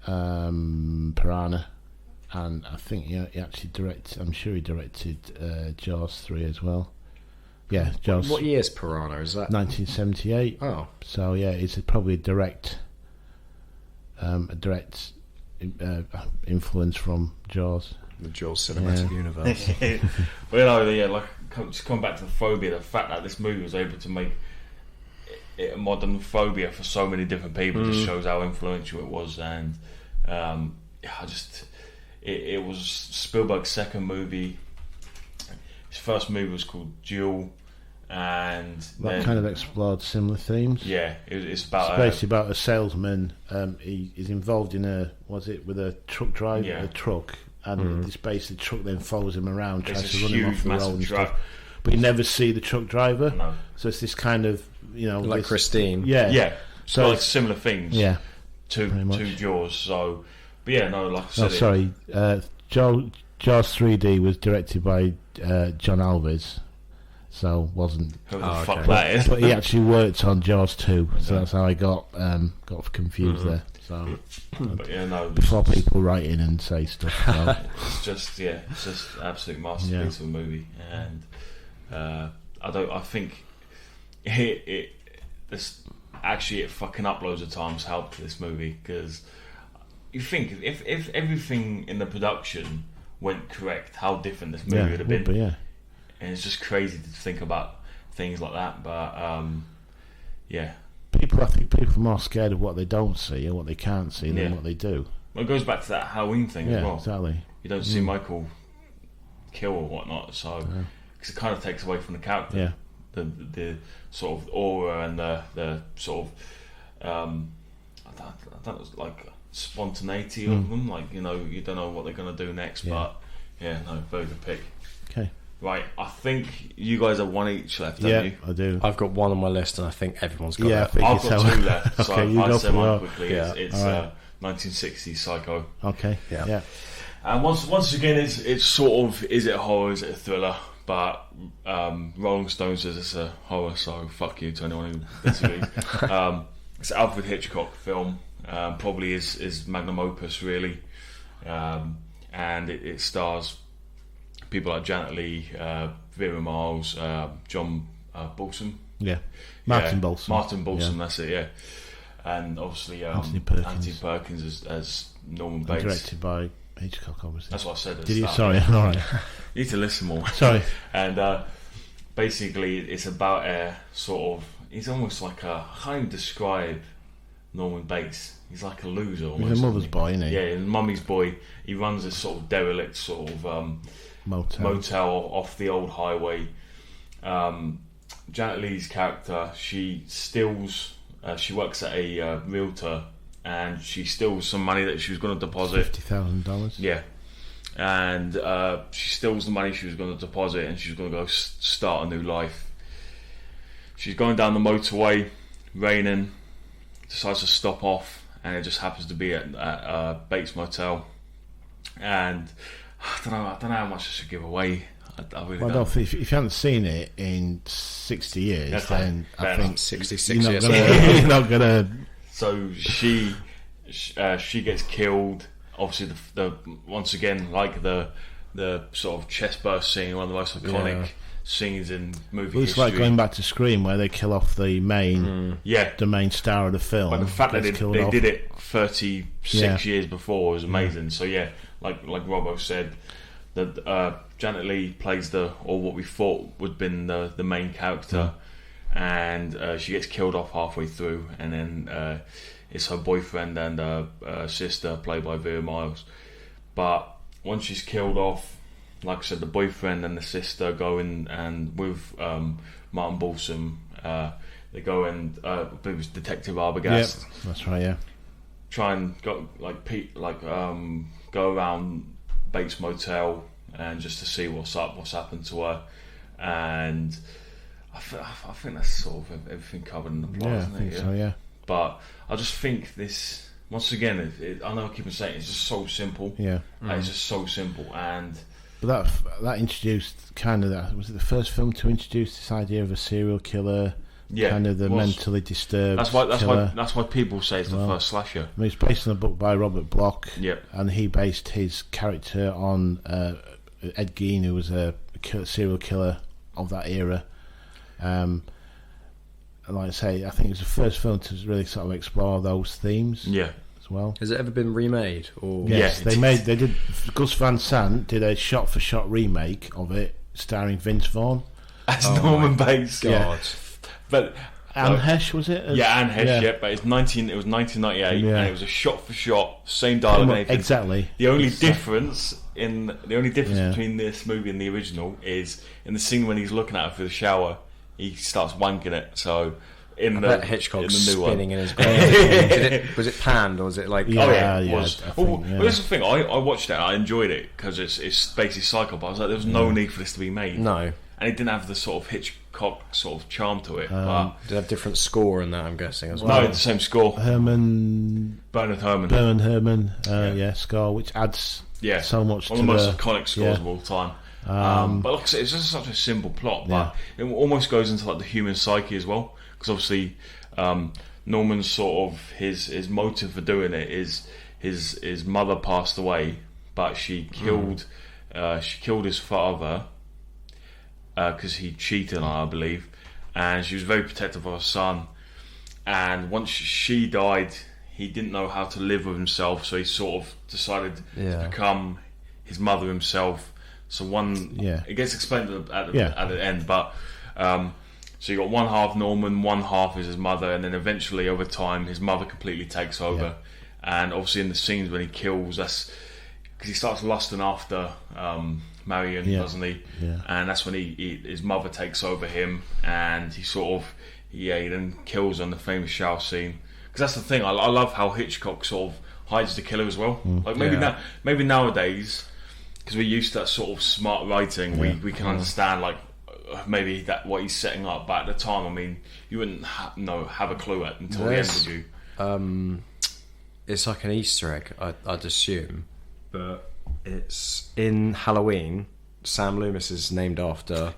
Piranha, and I think he actually directed. I'm sure he directed Jaws 3 as well. Yeah, Jaws. What year's Piranha? Is that 1978. Oh, So yeah, it's probably a direct influence from Jaws. the Jaws cinematic universe. Well, yeah, like just coming back to the phobia, the fact that this movie was able to make it a modern phobia for so many different people just shows how influential it was. And it was Spielberg's second movie. His first movie was called Duel, and That kind of explored similar themes. it's It's about basically about a salesman. He is involved in with a truck drive, Yeah. a truck, and this basically truck then follows him around, There's tries this to run him off huge, the road massive and truck. stuff. But you never see the truck driver. No. So it's this kind of Like this, Christine. Yeah, yeah, So so like it's- similar things. yeah. to pretty much. Jaws. So, but yeah, no, like I Oh, said, sorry. Jaws 3D was directed by John Alves, so wasn't. who the Oh, fuck okay. that is? But he actually worked on Jaws 2, so that's how I got confused there. So But yeah, no, before people write in and say stuff, so, it's just absolute masterpiece of a movie, and I think it fucking up loads of times helped this movie, because you think if everything in the production went correct, how different this movie would have been. But yeah. And it's just crazy to think about things like that. But yeah, I think people are more scared of what they don't see and what they can't see than what they do. well, it goes back to that Halloween thing as Yeah, well. exactly. You don't see Michael kill or whatnot, so because it kind of takes away from the character. Yeah. The sort of aura and the sort of I don't know, like spontaneity of them. Like, you don't know what they're gonna do next. Yeah. But yeah, no, very good pick. Okay. Right, I think you guys have one each left, Yeah, haven't you? I do. I've got one on my list, and I think everyone's got Yeah, I it. think I've it's got how- two left, so Okay, you I'll go say for mine it. quickly. Yeah, It's alright. 1960s Psycho. Okay. Yeah. Yeah. And once again, it's sort of, is it a horror, is it a thriller? But Rolling Stone says it's a horror, so fuck you to anyone who disagrees. It's an Alfred Hitchcock film, probably his magnum opus, really. And it stars people like Janet Leigh, Vera Miles, John Balsam. Yeah. Martin Yeah, Balsam. Martin Balsam, Yeah. that's it, yeah. And obviously Anthony Perkins. Anthony Perkins as Norman And Bates. directed by Hitchcock, obviously. That's what I said at the Did you? start. Sorry. All right. You need to listen more. Sorry. And basically, it's about a sort of. He's almost like a. I can't even describe Norman Bates. He's like a loser. Almost, He's a mother's isn't boy, isn't he? he? Yeah, he's a mummy's boy. He runs this sort of derelict sort of motel off the old highway. Janet Leigh's character, she steals. She works at a realtor, and she steals some money that she was going to deposit. $50,000. Yeah. And she steals the money she was going to deposit, and she's going to go start a new life. She's going down the motorway, raining, decides to stop off, and it just happens to be at Bates Motel. And I don't know how much I should give away. I really Well, I don't. don't think if you haven't seen it in 60 years, That's fine. then Fair I enough. think 66 you're years. not gonna, you're not gonna. So she gets killed. Obviously, the once again, like the sort of chest burst scene, one of the most iconic scenes in movie It's history. like going back to Scream, where they kill off the main, Yeah, the main star of the film. but the fact that gets they killed off. did it 36 Yeah. years before was amazing. So yeah, like Robbo said, that Janet Leigh plays what we thought would have been the main character, and she gets killed off halfway through, and then it's her boyfriend and sister, played by Vera Miles. But once she's killed off, like I said, the boyfriend and the sister go in, and with Martin Balsam, they go and it was Detective Arbogast. Yep, that's right. Yeah, Try and go go around Bates Motel and just to see what's happened to her, and I think that's sort of everything covered in the plot, yeah, I isn't think it? so. Yeah, But I just think this once again, I know I keep on saying it's just so simple. Yeah. It's just so simple, and But that introduced kind of that. Was it the first film to introduce this idea of a serial killer? yeah, Kind of the it was. mentally disturbed. That's why. killer. That's why people say it's the first slasher. I mean, it's based on a book by Robert Bloch. Yep. And he based his character on Ed Gein, who was a serial killer of that era. And like I say, I think it was the first film to really sort of explore those themes Yeah. as well. Has it ever been remade? Or Yes, Yeah, they did. Gus Van Sant did a shot-for-shot remake of it, starring Vince Vaughn. That's Norman Bates. God. But Anne Hesh, was it? yeah, Anne Hesh. Yeah, but it was 1998, Yeah. and it was a shot for shot, same dialogue. and everything. Exactly. The only difference Yeah. between this movie and the original is in the scene when he's looking at her through the shower, he starts wanking it. So in That Hitchcock's in the new spinning one. in his grave. Was it panned or was it like? Yeah. Oh yeah, it yeah, was. I Well, think, yeah. well, that's the thing. I watched it. And I enjoyed it because it's basically psycho. But I was like, there was no need for this to be made. No. And it didn't have the sort of Hitchcock sort of charm to it. Did it have different score in that? I'm guessing as but well. no, it's the same score. Bernard Herman. Herman, score, which adds Yeah, so much one to of the most the iconic scores of all time. But like I said, it's just such a simple plot, but it almost goes into like the human psyche as well. Because obviously, Norman's sort of his motive for doing it is his mother passed away, but she killed his father because he cheated on her, I believe, and she was very protective of her son. And once she died, he didn't know how to live with himself, so he sort of decided to become his mother himself. So it gets explained at the end, but so you got one half Norman, one half is his mother, and then eventually over time his mother completely takes over. And obviously in the scenes when he kills, that's because he starts lusting after Marion, doesn't he? Yeah. And that's when his mother takes over him, and he sort of he then kills on the famous shower scene. Because that's the thing, I love how Hitchcock sort of hides the killer as well. Like maybe nowadays, because we're used to that sort of smart writing, we can understand like maybe that what he's setting up. But at the time, I mean, you wouldn't have a clue until the end, would you? It's like an Easter egg, I'd assume, but it's in Halloween. Sam Loomis is named after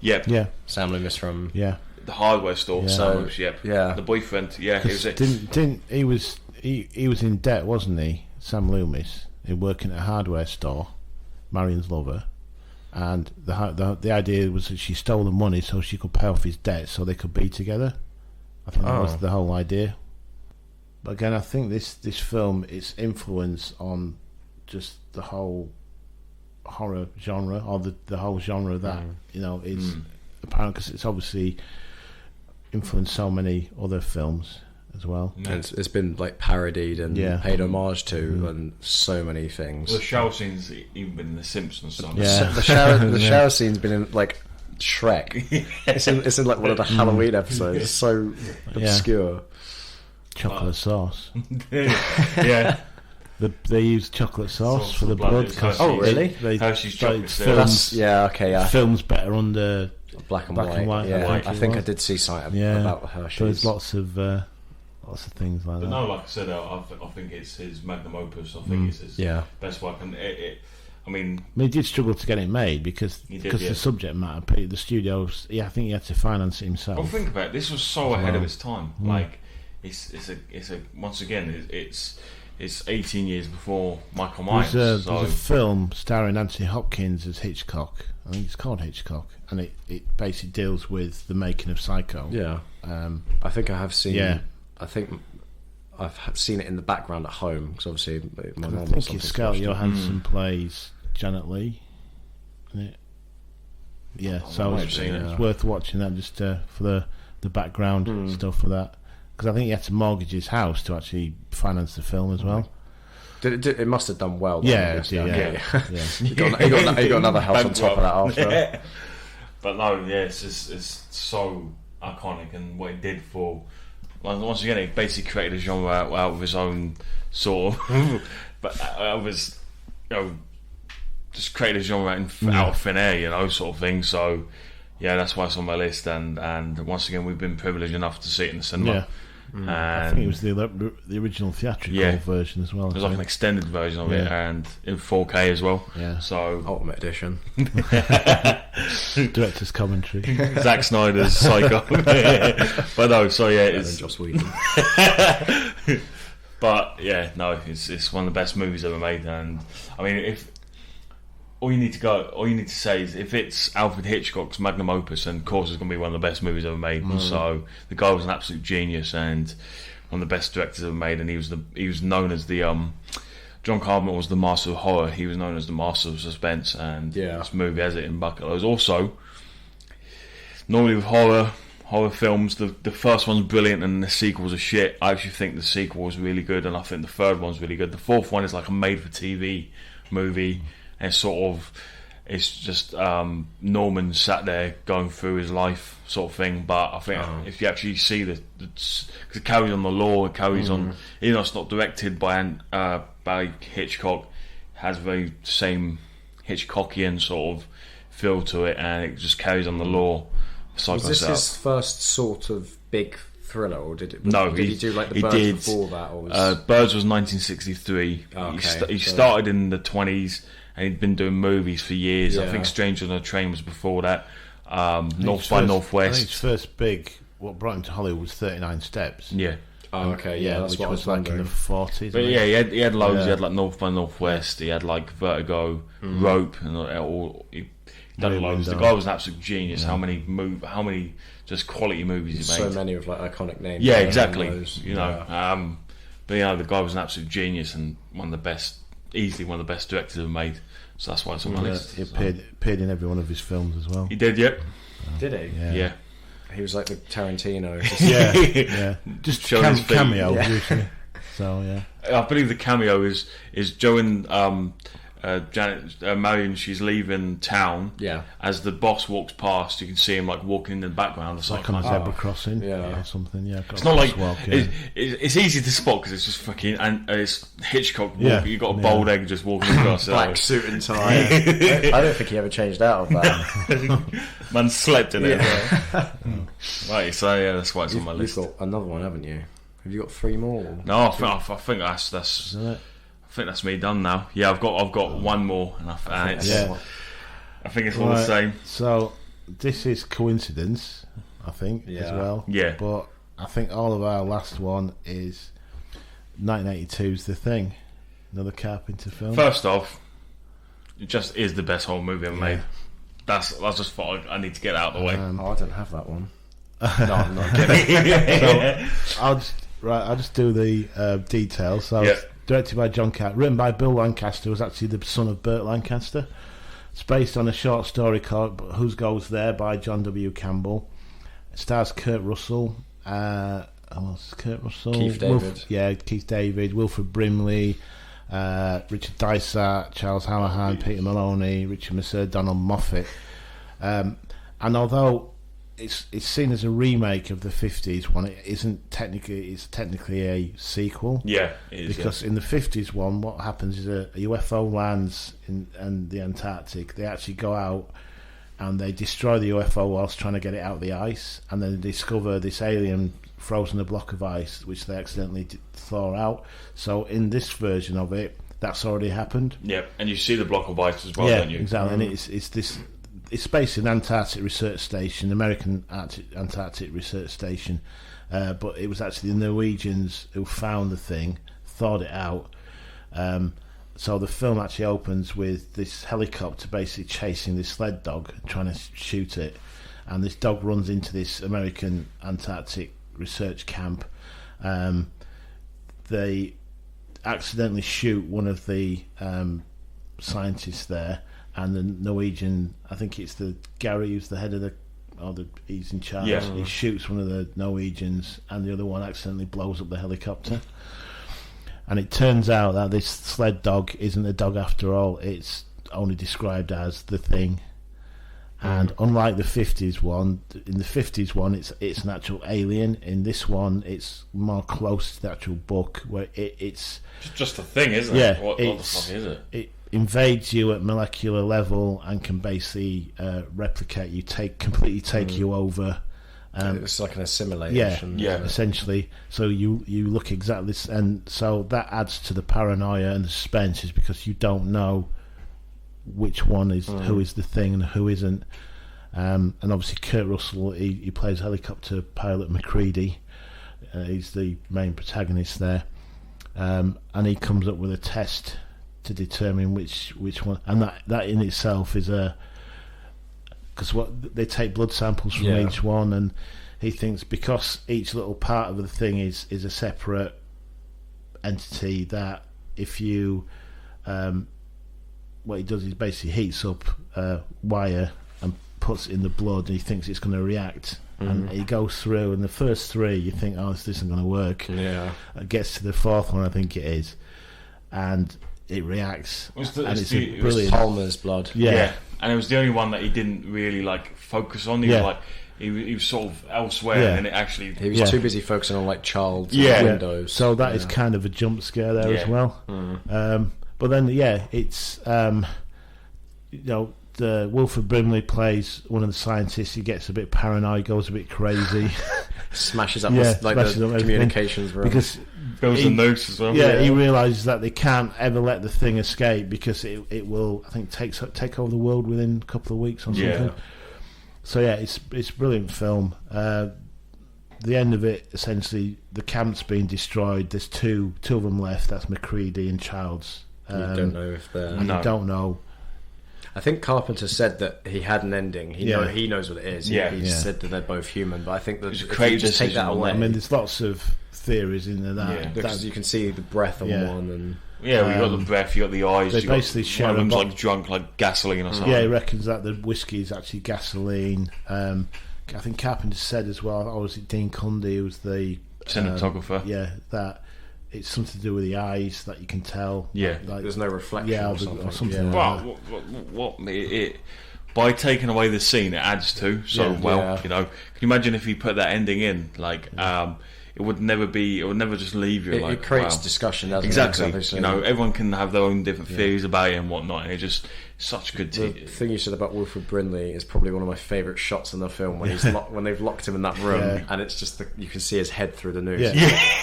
Sam Loomis from the hardware store. Sam Loomis, the boyfriend. Yeah, he was it. Didn't he was in debt, wasn't he? Sam Loomis, working at a hardware store, Marion's lover, and the idea was that she stole the money so she could pay off his debt, so they could be together. I think that was the whole idea. But again, I think this film, its influence on just the whole horror genre, or the whole genre that is apparent, because it's obviously influenced so many other films as well. And it's been like parodied and paid homage to and so many things. Well, the shower scenes even been in The Simpsons. The shower scene's been in like Shrek. It's in like one of the Halloween episodes. It's so obscure. Chocolate sauce. Yeah. They use chocolate sauce for the blood. Really? Hershey's chocolate syrup. Films better under black and white. Yeah, I think I did see something about Hershey's. So there's lots of things like that. But no, like I said, I think it's his magnum opus. I think it's his best work. And I mean, he did struggle to get it made because the subject matter, the studios. I think he had to finance it himself. Well, think about it. This was so ahead of its time. Like it's a once again it's 18 years before Michael Myers. There's a film starring Anthony Hopkins as Hitchcock. I think it's called Hitchcock, and it basically deals with the making of Psycho. Yeah, I think I have seen. Yeah, I think I've seen it in the background at home because obviously my mum. I think it's Scarlett Johansson plays Janet Leigh. Isn't it? Yeah, so it's worth watching that just for the background stuff for that. Because I think he had to mortgage his house to actually finance the film as well. It must have done well. He got another house on top of that after. But no, it's so iconic, and what it did for. Like, once again, it basically created a genre out of his own sort of. But it was, just created a genre out of thin air, sort of thing. So, that's why it's on my list. And once again, we've been privileged enough to see it in the cinema. And I think it was the original theatrical version as well. There's like an extended version of it, and in 4K as well. Yeah. So Ultimate Edition. Director's commentary. Zack Snyder's Psycho. But no, so yeah, And then it's. Joss Whedon. But yeah, no, it's one of the best movies ever made, and I mean, if all you need to say is if it's Alfred Hitchcock's magnum opus, then of course it's going to be one of the best movies ever made. So the guy was an absolute genius and one of the best directors ever made, and he was known as the John Carpenter was the master of horror. He was known as the master of suspense, and this movie has it in bucket loads. Also, normally with horror films, the first one's brilliant and the sequels are shit. I actually think the sequel was really good, and I think the third one's really good. The fourth one is like a made-for-TV movie, and it's just Norman sat there going through his life sort of thing. But I think if you actually see because it carries on the law, it carries on, even though it's not directed by Hitchcock, it has very same Hitchcockian sort of feel to it, and it just carries on the law. Was this his first sort of big thriller, or did he do like the Birds before that? Or was... Birds was 1963. He started in the 20s, and he'd been doing movies for years. I think Stranger on a Train was before that. North by Northwest. I think his first big, what brought him to Hollywood was 39 Steps. Yeah. Oh, okay, yeah, that's which what was I was like in the 40s. But yeah, he had loads. He had like North by Northwest. He had like Vertigo, Rope, and all. He done loads. The guy was an absolute genius. How many just quality movies he made? So many with like iconic names. Yeah, exactly. You know, but yeah, the guy was an absolute genius and easily one of the best directors ever made. So that's why it's on my list. He appeared in every one of his films as well. He did, yep. Did he? Yeah. He was like the Tarantino. Just showing his feet. cameo usually. So yeah, I believe the cameo is Joe and Janet Marion. She's leaving town. Yeah. As the boss walks past, you can see him like walking in the background. It's like on a zebra crossing, or something. Yeah, it's not like it's easy to spot because it's just fucking and it's Hitchcock. You got a bald egg just walking across. Black suit and tie. I don't think he ever changed out of that. Man slept in it. Right, so yeah, that's why it's on my list. You've got another one, haven't you? Have you got three more? No, I think that's. I think that's me done now. Yeah, I've got one more, and I think it's all the same. So this is coincidence, I think, as well. Yeah. But I think all of our last one is 1982's The Thing, another Carpenter film. First off, it just is the best horror movie ever made. I just thought I need to get out of the way. I don't have that one. No, I'm not kidding. So I'll just do the details. So directed by John Carter, written by Bill Lancaster, was actually the son of Burt Lancaster. It's based on a short story called Whose Goes There by John W. Campbell. It stars Kurt Russell. Kurt Russell? Keith David. Keith David, Wilfred Brimley, Richard Dysart, Charles Hallahan, Peter Maloney, Richard Mercer, Donald Moffat. And although it's seen as a remake of the 50s one, it's technically a sequel. Yeah, it is. Because in the 50s one, what happens is a UFO lands in the Antarctic. They actually go out and they destroy the UFO whilst trying to get it out of the ice, and then they discover this alien frozen a block of ice, which they accidentally thaw out. So in this version of it, that's already happened. Yeah, and you see the block of ice as well, don't you? Exactly. And it's this. It's based in Antarctic Research Station, American Antarctic Research Station, but it was actually the Norwegians who found the thing, thawed it out. So the film actually opens with this helicopter basically chasing this sled dog, trying to shoot it, and this dog runs into this American Antarctic Research camp. They accidentally shoot one of the scientists there, and the Norwegian, I think it's Gary who's the head of he's in charge. Yeah. He shoots one of the Norwegians, and the other one accidentally blows up the helicopter. And it turns out that this sled dog isn't a dog after all. It's only described as the thing. And unlike the 50s one, in the 50s one, it's an actual alien. In this one, it's more close to the actual book, where it's just a thing, isn't it? Yeah, What the fuck is it? It invades you at molecular level and can basically replicate you, completely take you over, It's like an assimilation. Yeah. essentially. So you look exactly, and so that adds to the paranoia and the suspense, is because you don't know which one is who is the thing and who isn't. And obviously Kurt Russell, he plays helicopter pilot McCready. He's the main protagonist there, and he comes up with a test to determine which one, and that in itself is because what they take blood samples from each one, and he thinks because each little part of the thing is a separate entity, that if you what he does is basically heats up wire and puts it in the blood, and he thinks it's going to react. And he goes through, and the first three you think, oh, this isn't going to work. It gets to the fourth one, I think it is, and it reacts. And it's brilliant. Palmer's blood. Yeah. And it was the only one that he didn't really like focus on. He was like he was sort of elsewhere, and it actually he was too busy focusing on like Child's windows. So that is kind of a jump scare there as well. But then it's Wilford Brimley plays one of the scientists. He gets a bit paranoid, goes a bit crazy, smashes up the communications room, because goes the notes as well. He realises that they can't ever let the thing escape, because it will, I think, take over the world within a couple of weeks or something. So it's a brilliant film. The end of it, essentially, the camp's been destroyed. There's two of them left. That's McCready and Childs. You don't know if they're. You don't know. I think Carpenter said that he had an ending. He knows what it is. He said that they're both human, but I think that if you just take that away, I mean, there's lots of theories in there because you can see the breath on one, and we got the breath, you got the eyes. They basically share one of them's like drunk, like gasoline or something. Yeah, he reckons that the whiskey is actually gasoline. I think Carpenter said as well. Or was it Dean Cundy who was the cinematographer? That it's something to do with the eyes that you can tell. Like there's no reflection or something. By taking away the scene, it adds to You know, can you imagine if he put that ending in? Like, it would never just leave you. It creates discussion, doesn't exactly. it? You know, everyone can have their own different theories about it and whatnot, and it just such good. The thing you said about Wilford Brimley is probably one of my favourite shots in the film when when they've locked him in that room, and it's just you can see his head through the noose.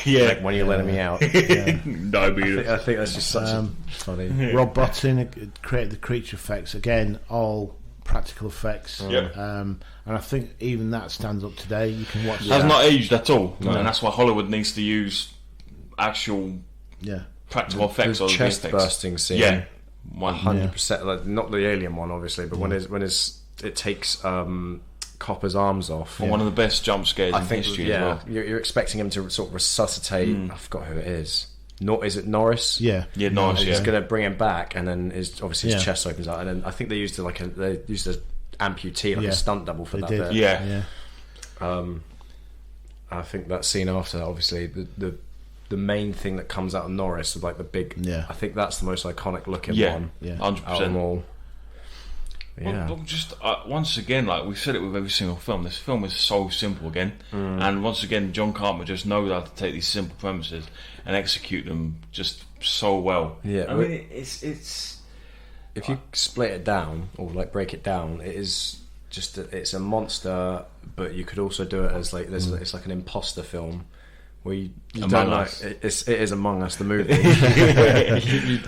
Like, when you're letting me out. Diabetes. I think that's just such a funny. Rob Bottin created the creature effects, again, all practical effects. And I think even that stands up today. You can watch. Has not aged at all, and that's why Hollywood needs to use actual practical effects. The chest bursting scene. 100%. Like, not the alien one, obviously, but when it takes Copper's arms off. One of the best jump scares in history. As well. You're expecting him to sort of resuscitate. I forgot who it is. Is it Norris? Yeah, Norris. He's going to bring him back, and then his chest opens up, and then I think they used an amputee, like a stunt double for that bit. I think that scene after, obviously, the main thing that comes out of Norris is like the big. I think that's the most iconic looking one. 100%. Well, just once again, like we've said it with every single film, this film is so simple again, and once again, John Carpenter just knows how to take these simple premises and execute them just so well. I mean, it's if you split it down or like break it down, it is just it's a monster, but you could also do it as like it's like an imposter film. Where you don't know, it is Among Us, the movie.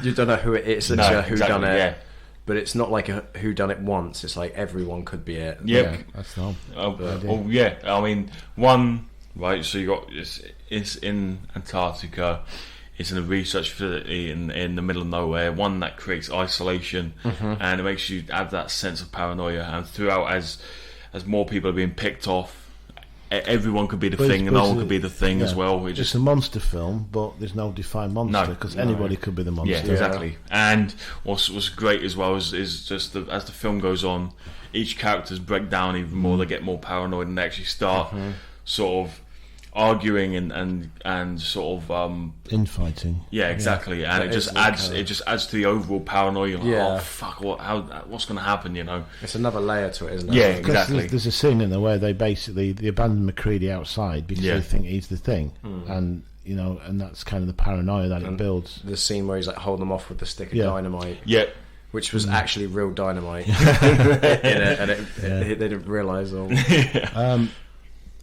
you don't know who it is. It's a whodunit. Yeah. But it's not like a who done it once. It's like everyone could be it. Yeah, that's not. I mean, one right. So you got it's in Antarctica. It's in a research facility in the middle of nowhere. One that creates isolation, and it makes you have that sense of paranoia. And throughout, as more people are being picked off, everyone could be the thing, and no one could be the thing as well. It's a monster film, but there's no defined monster because anybody could be the monster. Yeah, exactly. And what's great as well is just as the film goes on, each characters break down even more. They get more paranoid, and they actually start sort of arguing and sort of infighting. Yeah, exactly. And it just adds to the overall paranoia. Like, oh fuck! What's going to happen? You know, it's another layer to it, isn't it? Yeah, exactly. There's a scene in there where they abandon McCready outside because they think he's the thing, and and that's kind of the paranoia that it builds. The scene where he's like holding them off with the stick of dynamite. Yeah. Which was actually real dynamite, and they didn't realise.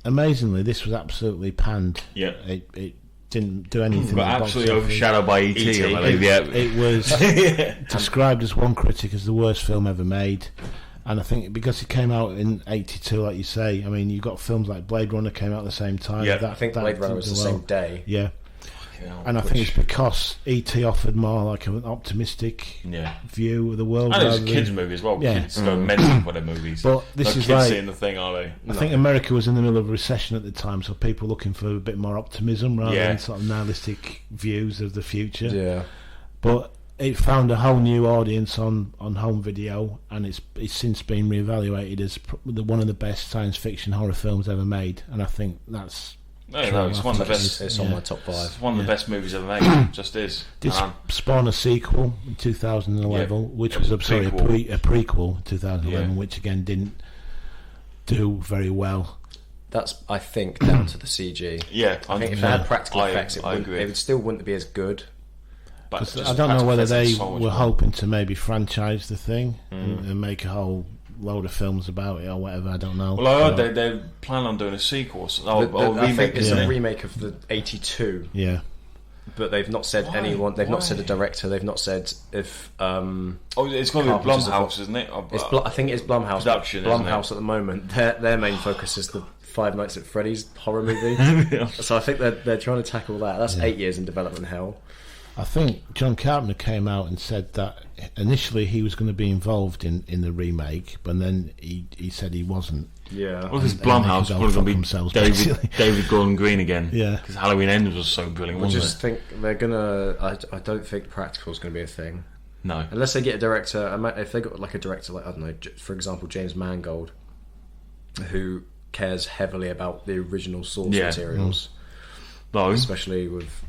amazingly, this was absolutely panned. Yeah. It didn't do anything. But at the box absolutely office. overshadowed by E.T. I believe, yeah. It was described as one critic as the worst film ever made. And I think because it came out in 82, like you say, I mean, you've got films like Blade Runner came out at the same time. Yeah, I think Blade Runner was the same day. Yeah. And I think it's because E.T. offered more like an optimistic view of the world. And it's a kids' movie as well. Yeah. Kids go mental for their movies. But this no is kids like, seeing the thing, are they? I think America was in the middle of a recession at the time, so people looking for a bit more optimism rather than sort of nihilistic views of the future. Yeah. But it found a whole new audience on home video, and it's since been reevaluated as one of the best science fiction horror films ever made. And I think that's no, it's one of the best. It's on my top 5. It's one of the best movies ever made. Just is. Did spawn a sequel in 2011, which was a prequel in 2011, which again didn't do very well. That's, I think, down to the CG. Yeah, I think if they had practical effects, it still wouldn't be as good. But I don't know whether they were hoping to maybe franchise the thing and make a whole load of films about it or whatever. I don't know. Well, I heard they plan on doing a sequel. I think it's a remake of the 82. Yeah. But they've not said anyone. They've not said a director. They've not said if. It's going to be Blumhouse, isn't it? I think it's Blumhouse. Production, Blumhouse at the moment. Their main focus is the Five Nights at Freddy's horror movie. So I think they're trying to tackle that. That's 8 years in development hell. I think John Carpenter came out and said that initially he was going to be involved in the remake, but then he said he wasn't. Yeah. Well, this Blumhouse was going to be David Gordon Green again. Yeah. Because Halloween Ends was so brilliant, wasn't it? I just think they're going to... I don't think practical is going to be a thing. No. Unless they get a director... If they got like a director like, I don't know, for example, James Mangold, who cares heavily about the original source materials. No. Especially with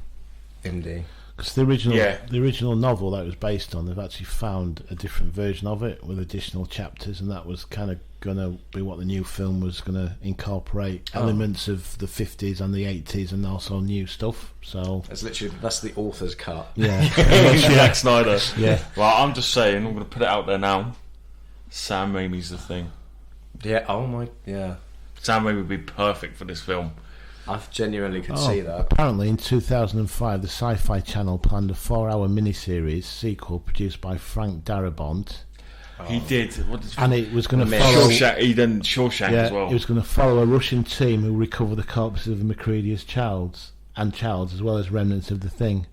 indie. Because the original novel that it was based on, they've actually found a different version of it with additional chapters, and that was kind of going to be what the new film was going to incorporate elements of the 50s and the 80s, and also new stuff. So that's the author's cut. Yeah, Zack Snyder. Yeah. Well, I'm just saying, I'm going to put it out there now. Sam Raimi's The Thing. Yeah. Oh my. Yeah. Sam Raimi would be perfect for this film. I genuinely could see that. Apparently, in 2005, the Sci-Fi Channel planned a 4-hour miniseries sequel produced by Frank Darabont. He did. And it was going to follow... He done Shawshank as well. It was going to follow a Russian team who recover the corpses of Macready's Childs, as well as remnants of the Thing.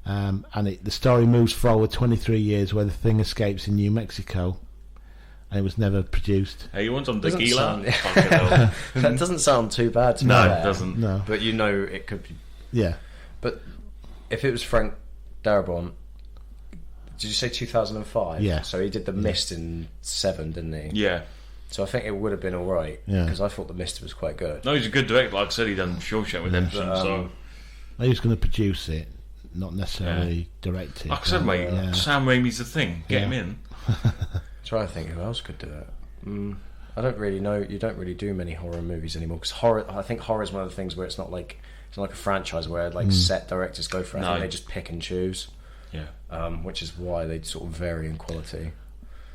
And the story moves forward 23 years where the Thing escapes in New Mexico. And it was never produced. Hey, you want some tequila? That doesn't sound too bad to me. No, it doesn't. No. But you know it could be. Yeah. But if it was Frank Darabont, did you say 2005? Yeah. So he did The Mist in 7, didn't he? Yeah. So I think it would have been alright. Yeah. Because I thought The Mist was quite good. No, he's a good director. Like I said, he done Shawshank Redemption. So he was going to produce it, not necessarily direct it. like I said, mate, Sam Raimi's The Thing. Get him in. Trying to think who else could do it. I don't really know. You don't really do many horror movies anymore because I think horror is one of the things where it's not like a franchise where like set directors go for it. No. They just pick and choose. Yeah. Which is why they sort of vary in quality.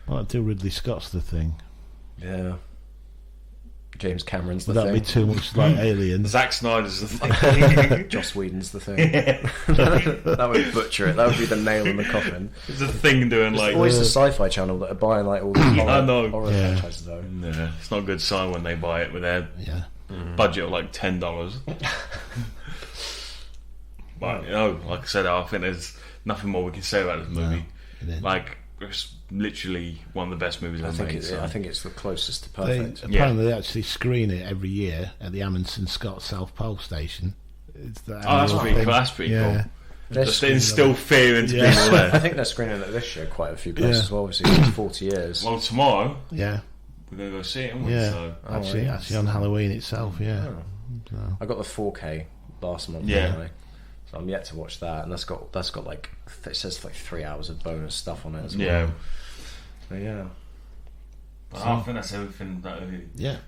Well, I do Ridley Scott's The Thing. Yeah. James Cameron's The Would Thing. that be too much like Aliens? Zack Snyder's The Thing. Joss Whedon's The Thing. That would butcher it. That would be the nail in the coffin. There's a Thing doing like... It's always the Sci-Fi Channel that are buying like all these horror franchises though. Yeah, it's not a good sign when they buy it with their budget of like $10. But, like I said, I think there's nothing more we can say about this movie. Like, it's literally one of the best movies I've made. I think it's the closest to perfect. Apparently, they actually screen it every year at the Amundsen Scott South Pole Station. That's pretty cool. Just to instill fear into people there. I think they're screening it this year quite a few places as well. Obviously, it's 40 years. Well, tomorrow, we're going to go see it. Actually, on Halloween itself, So. I got the 4K last month. Anyway. So I'm yet to watch that, and that's got like it says like 3 hours of bonus stuff on it as well. Yeah. But I think that's everything that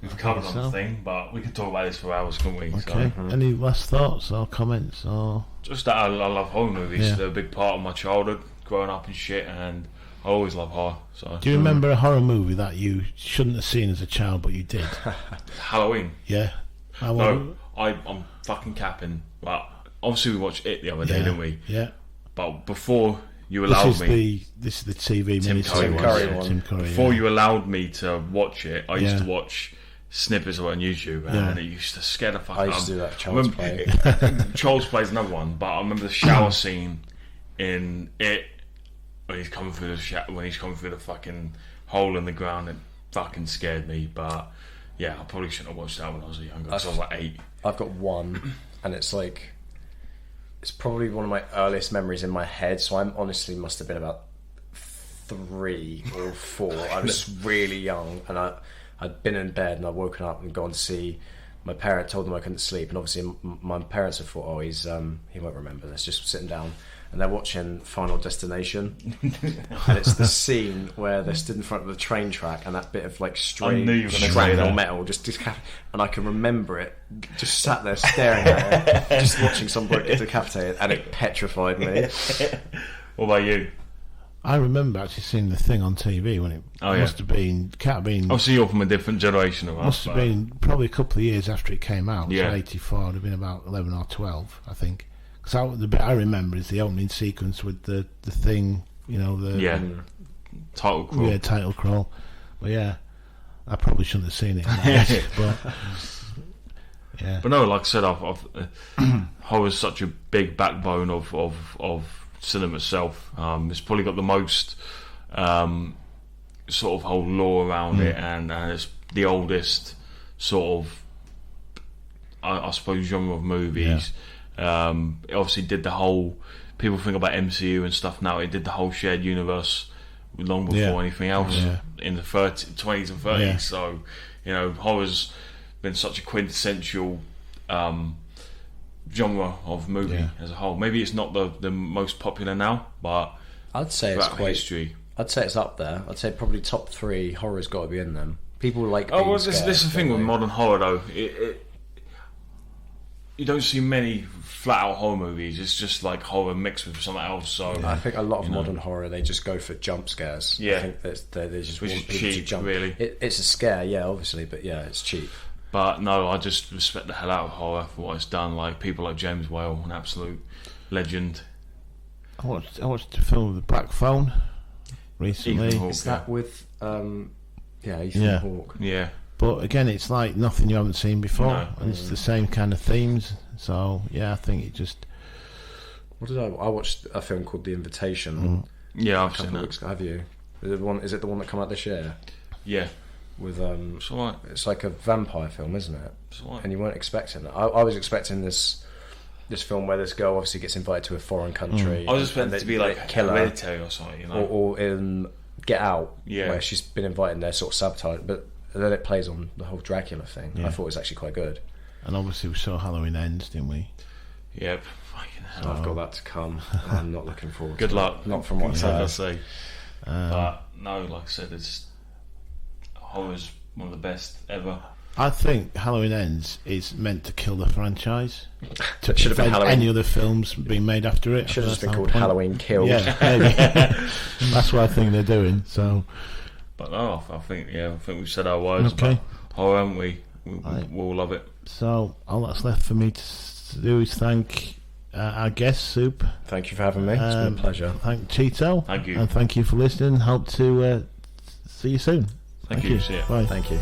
we've covered on the thing. But we could talk about this for hours, couldn't we? Okay. So. Any last thoughts or comments or? Just that I love horror movies. They're a big part of my childhood, growing up and shit, and I always love horror. So. Do you remember a horror movie that you shouldn't have seen as a child, but you did? Halloween. Yeah. No, I'm fucking capping. Well, obviously we watched it the other day, didn't we? Yeah. But before you allowed me, this is the TV Tim miniseries. Curry Tim Curry. before you allowed me to watch it, I used to watch snippets of it on YouTube, and it used to scare the fuck out. I used to do that. Child's Play. Child's Play is another one, but I remember the shower scene in it when he's coming through the fucking hole in the ground. It fucking scared me. But yeah, I probably shouldn't have watched that when I was younger. Because I was like 8. I've got one, and it's probably one of my earliest memories in my head. So I'm honestly must have been about 3 or 4. I was really young, and I'd been in bed and I'd woken up and gone to see my parents. Told them I couldn't sleep, and obviously my parents have thought, he won't remember this. Just sitting down, and they're watching Final Destination, and it's the scene where they're stood in front of the train track, and that bit of like string shrapnel metal just and I can remember it. Just sat there staring at it, just watching some bloke get decapitated, and it petrified me. What about you? I remember actually seeing the thing on TV when it must have been. Can't have been. Obviously, you're from a different generation of us. Must have been probably a couple of years after it came out. Yeah. So 84. It'd have been about 11 or 12, I think. Because the bit I remember is the opening sequence with the thing. You know, the title crawl. Yeah, title crawl. But yeah, I probably shouldn't have seen it. But yeah. But no, like I said, horror's such a big backbone of cinema itself. It's probably got the most sort of whole lore around it, and it's the oldest sort of I suppose genre of movies. It obviously did the whole, people think about MCU and stuff now, it did the whole shared universe long before anything else in the 20s and 30s. So you know, horror's been such a quintessential genre of movie as a whole. Maybe it's not the most popular now, but I'd say it's quite history. I'd say it's up there. I'd say probably top 3 horror's got to be in them. People like. This is the thing with modern horror though. You don't see many flat out horror movies. It's just like horror mixed with something else. So I think a lot of modern horror, they just go for jump scares. Yeah, I think they just which want is people cheap, to jump. really. It's a scare, obviously, but it's cheap. But no, I just respect the hell out of horror for what it's done. Like people like James Whale, an absolute legend. I watched the film The Black Phone recently. Ethan Hawke, Is that with Ethan Hawke? Yeah. But again, it's like nothing you haven't seen before, No. and it's the same kind of themes. So yeah, I think it just. What did I watched a film called The Invitation. Yeah, I've a seen couple of that. weeks ago. Have you? Is it the one that came out this year? Yeah. With It's alright. it's like a vampire film, isn't it? It's alright. And you weren't expecting that. I was expecting this film where this girl obviously gets invited to a foreign country. I was expecting it to be like kill her, Hereditary or something, you know. or in Get Out, Yeah. where she's been invited and they're sort of sabotaged, but then it plays on the whole Dracula thing. Yeah. I thought it was actually quite good. And obviously we saw Halloween Ends, didn't we? Yep. Fucking hell. So I've got that to come. And I'm not looking forward. Good to luck. It. Not from what I've Like I heard. say. But no, like I said, horror's one of the best ever. I think Halloween Ends is meant to kill the franchise. It should have been Halloween. Any other films being made after it? Should have just been That's called the point. Halloween Kills. Yeah, maybe. That's what I think they're doing. So But no, I think we've said our words. Okay. But horror, haven't we? We'll love it. So all that's left for me to do is thank our guest, Soup. Thank you for having me. It's been a pleasure. Thank Cheeto. Thank you. And thank you for listening. Hope to see you soon. Thank you. See ya. Bye. Thank you.